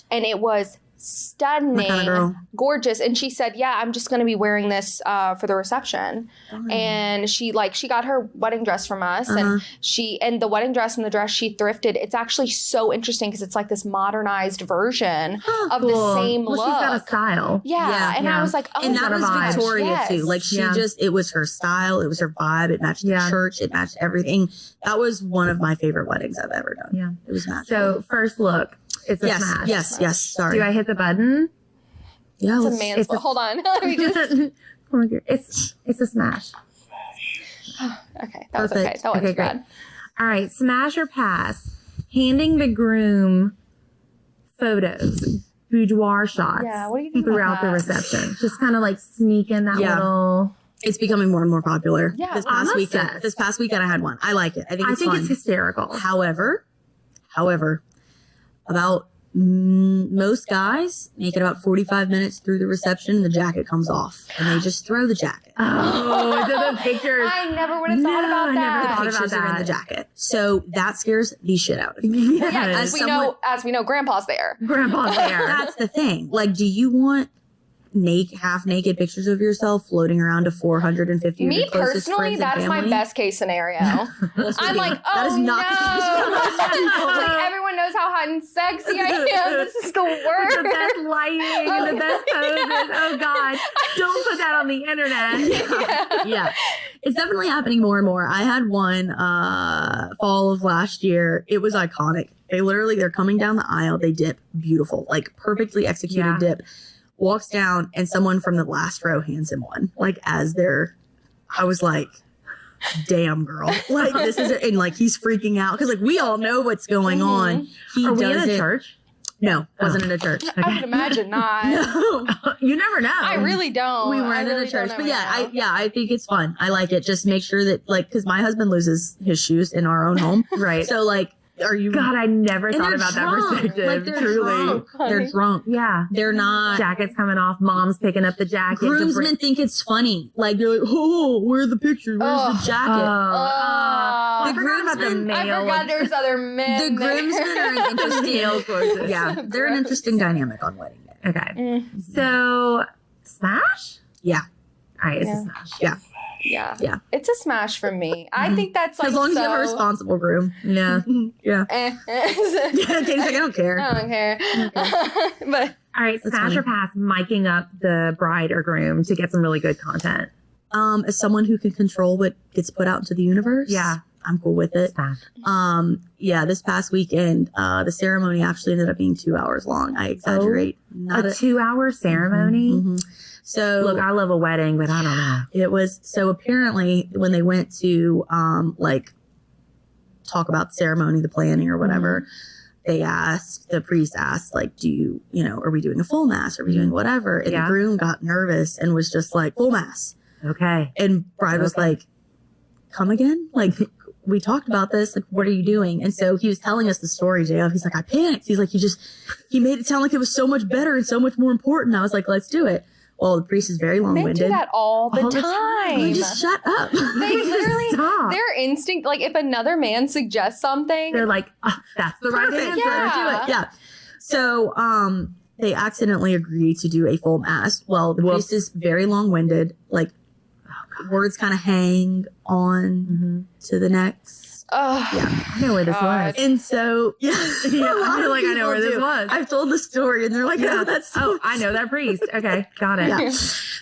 and it was stunning, My kind of girl. gorgeous. And she said, "Yeah, I'm just going to be wearing this for the reception." And she got her wedding dress from us, and the wedding dress and the dress she thrifted. It's actually so interesting because it's like this modernized version of the same look. She's got a style. Yeah. And I was like, oh, and that was gosh, Victoria yes. too. Like it was her style. It was her vibe. It matched the church. It matched everything. That was one of my favorite weddings I've ever done. Yeah. It was magical. So first look, it's a smash. Yes. Sorry. Do I hit the button? Yeah. It's a man's. Hold on. Let me just. It's a smash. Okay, that was okay. That wasn't bad. All right, smash or pass. Handing the groom photos, boudoir shots. Yeah, what do you think throughout about the that? reception? Just kind of like sneak in that little. It's becoming more and more popular. Yeah, This I'm past weekend. obsessed. This past weekend I had one. I like it. I think it's fun. it's hysterical. However, about most guys make it about 45 minutes through the reception, the jacket comes off, and they just throw the jacket. Oh, the pictures. I never would have thought about I never that. thought about Pictures are in that. the jacket, so that scares the shit out of me. Yeah, As as we know, Grandpa's there. Grandpa's there. That's the thing. Like, do you want half naked pictures of yourself floating around to 450 of Me your closest personally, friends and that's my family? best case scenario. Let's I'm be- like, oh that is not the case for most people. like everyone knows how hot and sexy I am. This is the With worst. the best lighting and the best poses. Oh God! Don't put that on the internet. Yeah. It's definitely happening more and more. I had one fall of last year. It was iconic. They're coming down the aisle. They dip beautiful, like perfectly executed dip. Walks down and someone from the last row hands him one. Like I was like, damn girl. Like this is and like he's freaking out because like we all know what's going on. He Are we in does a it. church? No, wasn't in a church. I would imagine not. No. You never know. I really don't. We I weren't in really a church, don't but know. I think it's fun. I like it. Just make sure that because my husband loses his shoes in our own home, Right. So like, are you? God, I never and thought they're about drunk. that perspective. Like they're Truly. drunk. They're drunk. Yeah. They're not. Jackets coming off. Mom's picking up the jacket. to Groomsmen think it's funny. Like they're like, oh, where's the picture? Where's the jacket? I The forgot about the groomsmen- I male. forgot there's other men. The groomsmen are an interesting. male choices. Yeah, they're an interesting dynamic on wedding day. Okay. So, smash? Yeah. All right, it's Yeah. a smash. Yeah. Yeah. It's a smash for me. I think that's like As long as so... you have a responsible groom. Yeah. Yeah. Eh. Yeah, Katie's like, I don't care. I don't care. But All right, That's smash funny. or pass miking up the bride or groom to get some really good content. As someone who can control what gets put out into the universe, Yeah. I'm cool with it. Smash. This past weekend, the ceremony actually ended up being 2 hours long. I exaggerate. Not A 2-hour ceremony? Mhm. So Look, I love a wedding, but I don't know. it was so apparently when they went to talk about the ceremony, the planning or whatever, the priest asked, like, do you, are we doing a full mass? Are we doing whatever? And Yeah. the groom got nervous and was just like, full mass. Okay. And bride was like, come again? Like, we talked about this. Like, what are you doing? And so he was telling us the story, JF. He's like, I panicked. He's like, he made it sound like it was so much better and so much more important. I was like, let's do it. Well, the priest is very men long-winded. do that all the All the time. You just shut up. They literally, Stop. their instinct, like if another man suggests something, They're like, oh, that's the right Perfect. answer. Yeah. Do it. Yeah. So, they accidentally agreed to do a full mass. Well, the Whoops. priest is very long-winded. Like, words kind of hang on to the next. ugh. Yeah. I know where this God. was. And so, yeah, Yeah, a lot I feel of like I know where people this do. was. I've told the story, and they're like, Yeah. "Oh, that's so Oh, I know that priest. Okay, got it. yeah."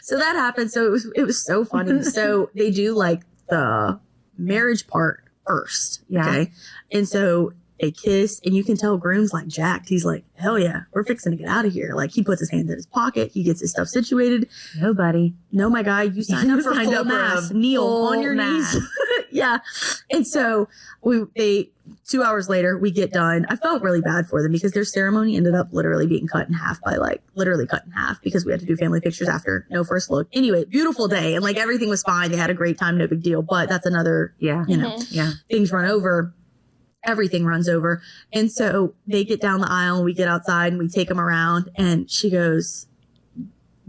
So that happened. So it was so funny. So they do like the marriage part first, Yeah. okay? And so they kiss, and you can tell groom's like jacked. He's like, "Hell yeah, we're fixing to get out of here!" Like he puts his hand in his pocket, he gets his stuff situated. Nobody. No, my guy, you signed up for signed full up for a mass. Kneel full on your mass. knees. Yeah. And so 2 hours later, we get done. I felt really bad for them because their ceremony ended up literally being cut in half literally cut in half because we had to do family pictures after no first look. Anyway, beautiful day. And like everything was fine. They had a great time. No big deal. But that's another, Yeah. you know, Mhm. Yeah. things run over. everything runs over. And so they get down the aisle and we get outside and we take them around, and she goes,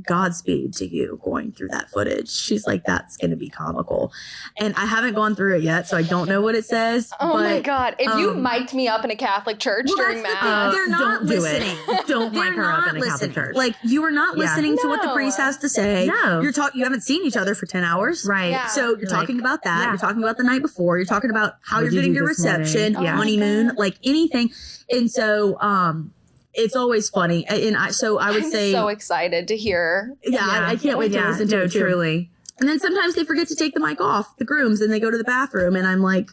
Godspeed to you going through that footage. She's like, that's going to be comical. And I haven't gone through it yet, so I don't know what it says. Oh but, my God. If you mic'd me up in a Catholic church during Mass. They're not listening. Don't mic her up in a Catholic church. Like, you are not listening to what the priest has to say. No. You haven't seen each other for 10 hours. Right. Yeah. So you're talking about that. Yeah. You're talking about the night before. You're talking about how What you're did getting you your do this morning? reception, Yeah. honeymoon, like anything. And so, it's always funny. And I would say, so excited to hear. I can't wait to listen to it too. Truly. And then sometimes they forget to take the mic off, the grooms, and they go to the bathroom. And I'm like,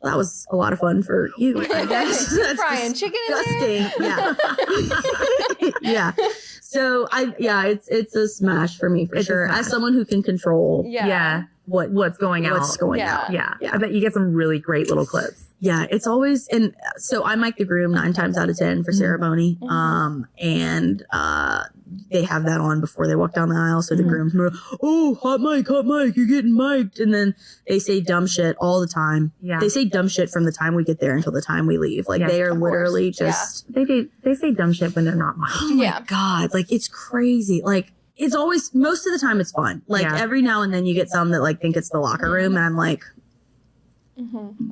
well, that was a lot of fun for you, I guess. That's Frying chicken in there? disgusting. Yeah. Yeah. So it's a smash for me for sure. As someone who can control Yeah. what's going out. what's going Yeah. out. Yeah. Yeah. I bet you get some really great little clips. Yeah, it's always, and so I mic the groom 9 times out of 10 for ceremony. And they have that on before they walk down the aisle. So the groom's like, oh, hot mic, you're getting mic'd. And then they say dumb shit all the time. Yeah. They say dumb shit from the time we get there until the time we leave. Like, Yes, they are of literally course. Yeah. just, They say dumb shit when they're not mic'd. oh my Yeah. God, like, it's crazy. Like, it's always, most of the time it's fun. Like, Yeah. every now and then you get some that like think it's the locker room, and I'm like,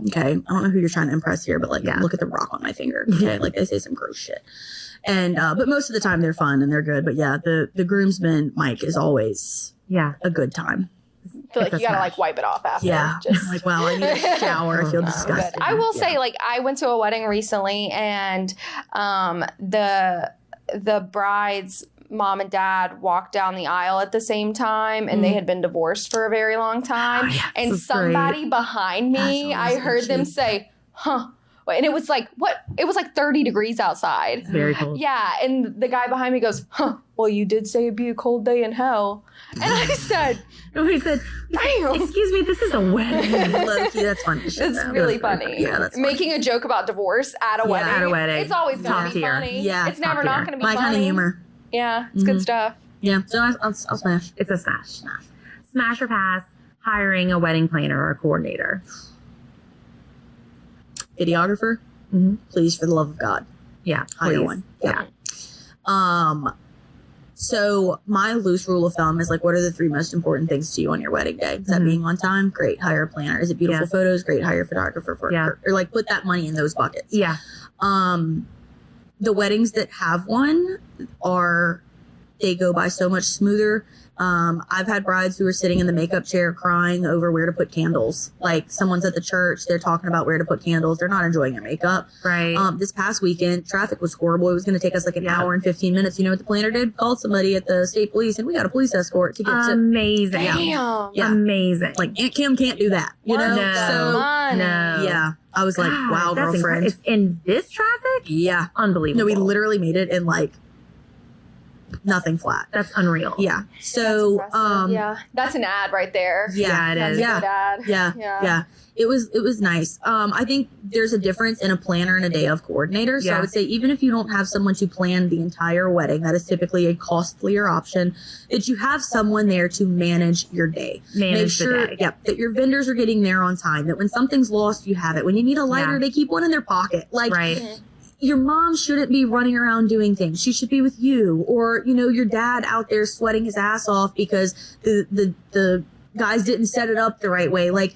okay, I don't know who you're trying to impress here, but like, look at the rock on my finger. Okay, like, they say some gross shit, and but most of the time they're fun and they're good. But yeah, the groomsman mic is always Yeah. a good time. I feel like It's you a gotta smash. like wipe it off after. Yeah, Just like, wow, I need a shower. I feel disgusting. But I will Yeah. say, like, I went to a wedding recently, and the bride's mom and dad walked down the aisle at the same time, and they had been divorced for a very long time. And this is somebody behind me, That's I awesome, heard them too. say, huh. And it was like, what? It was like 30 degrees outside. It's very cold. Yeah, and the guy behind me goes, huh, well, you did say it'd be a cold day in hell. And I said, No, he said, damn. excuse me, this is a wedding. Low-key, that's funny. It's really funny. Yeah, that's funny. Making a joke about divorce at a wedding. at a wedding. It's always going Top to be tier. funny. Yeah, It's never top not tier. going to be My funny. kind of humor. Yeah, it's good stuff. Yeah, so I'll smash. It's a smash. Smash or pass, hiring a wedding planner or a coordinator. Videographer, please, for the love of God, Yeah. hire please. one. Yeah. So my loose rule of thumb is like, what are the 3 most important things to you on your wedding day? Is that being on time? Great, hire a planner. Is it beautiful Yeah. photos? Great, hire a photographer for Yeah. or like put that money in those buckets. Yeah. The weddings that have one they go by so much smoother. I've had brides who are sitting in the makeup chair crying over where to put candles. Like, someone's at the church, they're talking about where to put candles. They're not enjoying their makeup. Right. This past weekend, traffic was horrible. It was going to take us like an hour and 15 minutes. You know what the planner did? Called somebody at the state police, and we got a police escort to get to. Amazing. Damn. Yeah. Amazing. Like, Aunt Kim can't do that. You know? No. So, Money. No. yeah. I was like, God, wow, that's girlfriend. It's in this traffic? Yeah. Unbelievable. No, we literally made it in like nothing flat. That's unreal. Yeah. So, That's impressive. Yeah, that's an ad right there. Yeah, it That's is. a Yeah. good ad. Yeah. Yeah. It was nice. I think there's a difference in a planner and a day of coordinator. So Yeah. I would say, even if you don't have someone to plan the entire wedding, that is typically a costlier option, that you have someone there to manage your day. Make Manage sure, the day. Yep, that your vendors are getting there on time, that when something's lost, you have it. When you need a lighter, Yeah. they keep one in their pocket. Like, Right. your mom shouldn't be running around doing things. She should be with you. Or, your dad out there sweating his ass off because the guys didn't set it up the right way. Like,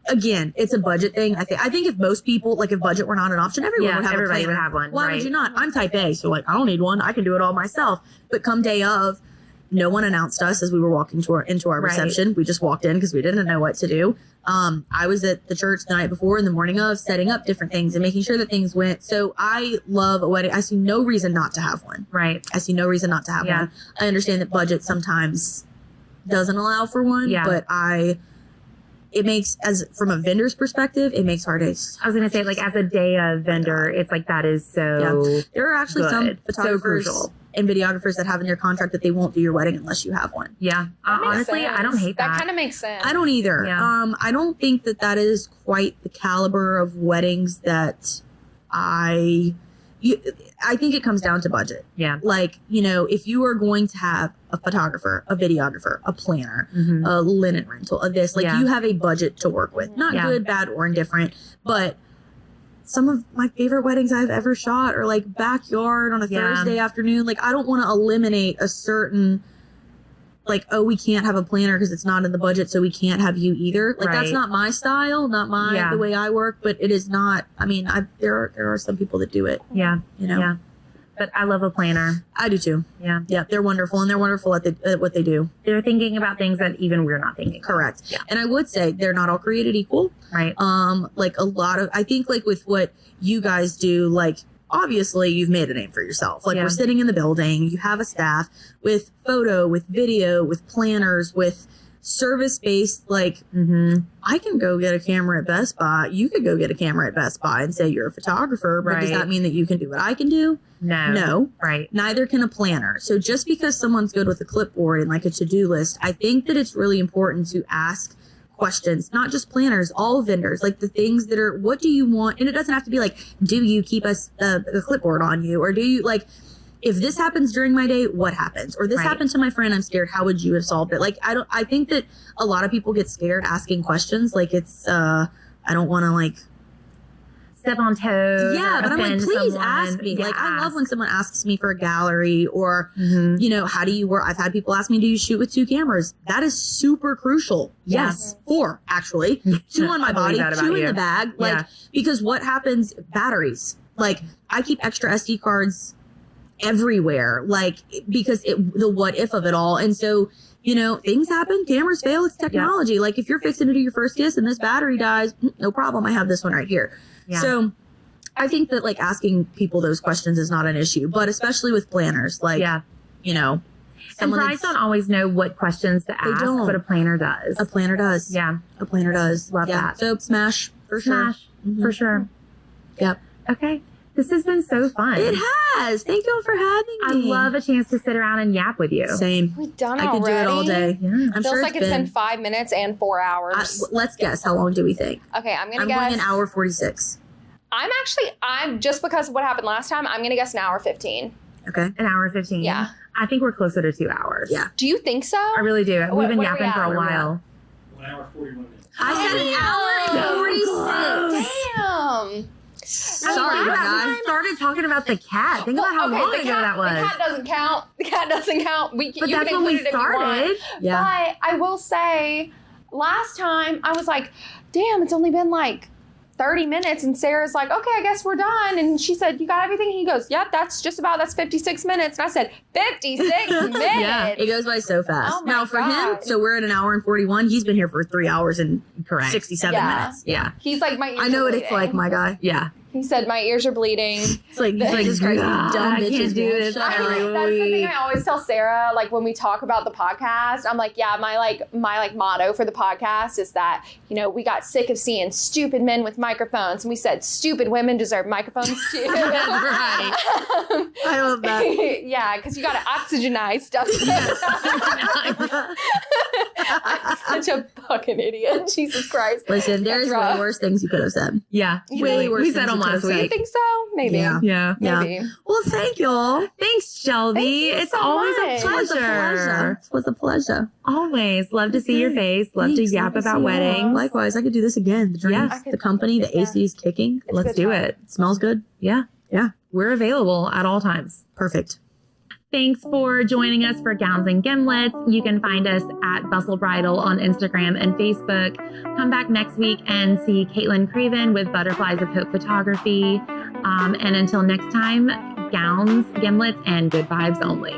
again, it's a budget thing. I think if most people, like, if budget were not an option, everyone would have everybody a would planner. have one. Why right. would you not? I'm type A, so like, I don't need one. I can do it all myself. But come day of, no one announced us as we were walking into our Right. reception. We just walked in because we didn't know what to do. I was at the church the night before and the morning of, setting up different things and making sure that things went. So I love a wedding. I see no reason not to have one. Right. I see no reason not to have Yeah. one. I understand that budget sometimes doesn't allow for one, Yeah. but it makes, as from a vendor's perspective, it makes our days. I was going to say, like, as a day of vendor, it's like that is so There are actually some good. So photographers crucial. and videographers that have in their contract that they won't do your wedding unless you have one. Yeah. That makes Honestly, I don't sense. hate that. That kind of makes sense. I don't either. Yeah. I don't think that is quite the caliber of weddings that I think it comes down to budget. Yeah. Like, if you are going to have a photographer, a videographer, a planner, Mhm. a linen rental, a this, like, Yeah. you have a budget to work with. Not Yeah. good, bad, or indifferent, but some of my favorite weddings I've ever shot are like backyard on a Thursday afternoon. Like I don't want to eliminate a certain like, oh, we can't have a planner because it's not in the budget, so we can't have you either. Like that's not my style, not the way I work, but it is not. I mean, there are some people that do it. Yeah. You know. Yeah. But I love a planner. I do too. Yeah. Yeah. They're wonderful, and they're wonderful at what they do. They're thinking about things that even we're not thinking. Correct. About. Yeah. And I would say they're not all created equal. Right. Like a lot of, I think like with what you guys do, like obviously you've made a name for yourself. Like we're sitting in the building, you have a staff with photo, with video, with planners, with service-based, like, I can go get a camera at Best Buy. You could go get a camera at Best Buy and say you're a photographer, but does that mean that you can do what I can do? No. Right. Neither can a planner. So just because someone's good with a clipboard and like a to-do list, I think that it's really important to ask questions, not just planners, all vendors, like the things that are, what do you want? And it doesn't have to be like, do you keep a clipboard on you? Or do you like, if this happens during my day, what happens? Or this happened to my friend, I'm scared. How would you have solved it? Like, I think that a lot of people get scared asking questions. Like it's, I don't want to like step on toes. Yeah, but I'm like, please ask me. Like, I love when someone asks me for a gallery or, you know, how do you work? I've had people ask me, do you shoot with 2 cameras? That is super crucial. Yes. 4, actually. 2 on my body, 2 in the bag. Like, because what happens? Batteries. Like, I keep extra SD cards everywhere, like, because the what if of it all. And so, you know, things happen, cameras fail, it's technology. Like if you're fixing to do your first kiss and this battery dies, no problem, I have this one right here. So I think that like asking people those questions is not an issue, but especially with planners, like, you know, and brides don't always know what questions to ask, but a planner does. A planner does. Yeah. A planner does. Love that. So smash for sure. For sure. Yep. Okay. This has been so fun. It has. Thank you for having me. I love a chance to sit around and yap with you. Same. We've done I could do it all day. Yeah. I'm Feels sure like it's been 5 minutes and 4 hours. Let's guess. How long do we think? Okay, I'm going guess. an hour 46. I'm just because of what happened last time, I'm going to guess an hour 15. Okay. An hour 15. Yeah. I think we're closer to 2 hours. Yeah. Do you think so? I really do. We've been what are we yapping for at? a while. 1 hour 41 minutes. I said an hour 46. Damn. Sorry, my guy. We started talking about the cat. Think about how long ago that was. The cat doesn't count. The cat doesn't count. But you that's can when include we it if you want. started. Yeah. But I will say, last time I was like, damn, it's only been like 30 minutes. And Sarah's like, okay, I guess we're done. And she said, you got everything? And he goes, yep, that's 56 minutes. And I said, 56 minutes? Yeah, it goes by so fast. Oh my now for him, God. so we're at an hour and 41. He's been here for 3 hours and 67 minutes. Yeah. He's like, my ears I know are what it's bleeding. like, my guy. Yeah. He said, my ears are bleeding. It's like, Jesus Christ, God, these dumb I bitches can't do won't this shut up. every That's the thing week. I always tell Sarah, like when we talk about the podcast, I'm like, yeah, my motto for the podcast is that, you know, we got sick of seeing stupid men with microphones and we said stupid women deserve microphones too. Right. I love that. Yeah, because you got to oxygenize stuff. I'm such a fucking idiot. Jesus Christ. Listen, there's way rough. worse things you could have said. Yeah. Way worse We things said them you could last have said. You week. think so? Maybe. Yeah. Yeah. Maybe. Well, thank y'all. Thanks, Shelby. Thank you It's so always much. a It was a pleasure. pleasure. It was a pleasure. Always. Love to see your face. Love Thanks. to yap Love to about see you. weddings. Likewise, I could do this again. The drinks, Yeah. the company, the Yeah. AC is kicking. It's Let's good do time. it. Smells good. Yeah. Yeah. We're available at all times. Perfect. Thanks for joining us for Gowns and Gimlets. You can find us at Bustle Bridal on Instagram and Facebook. Come back next week and see Caitlin Craven with Butterflies of Hope Photography. And until next time, gowns, gimlets, and good vibes only.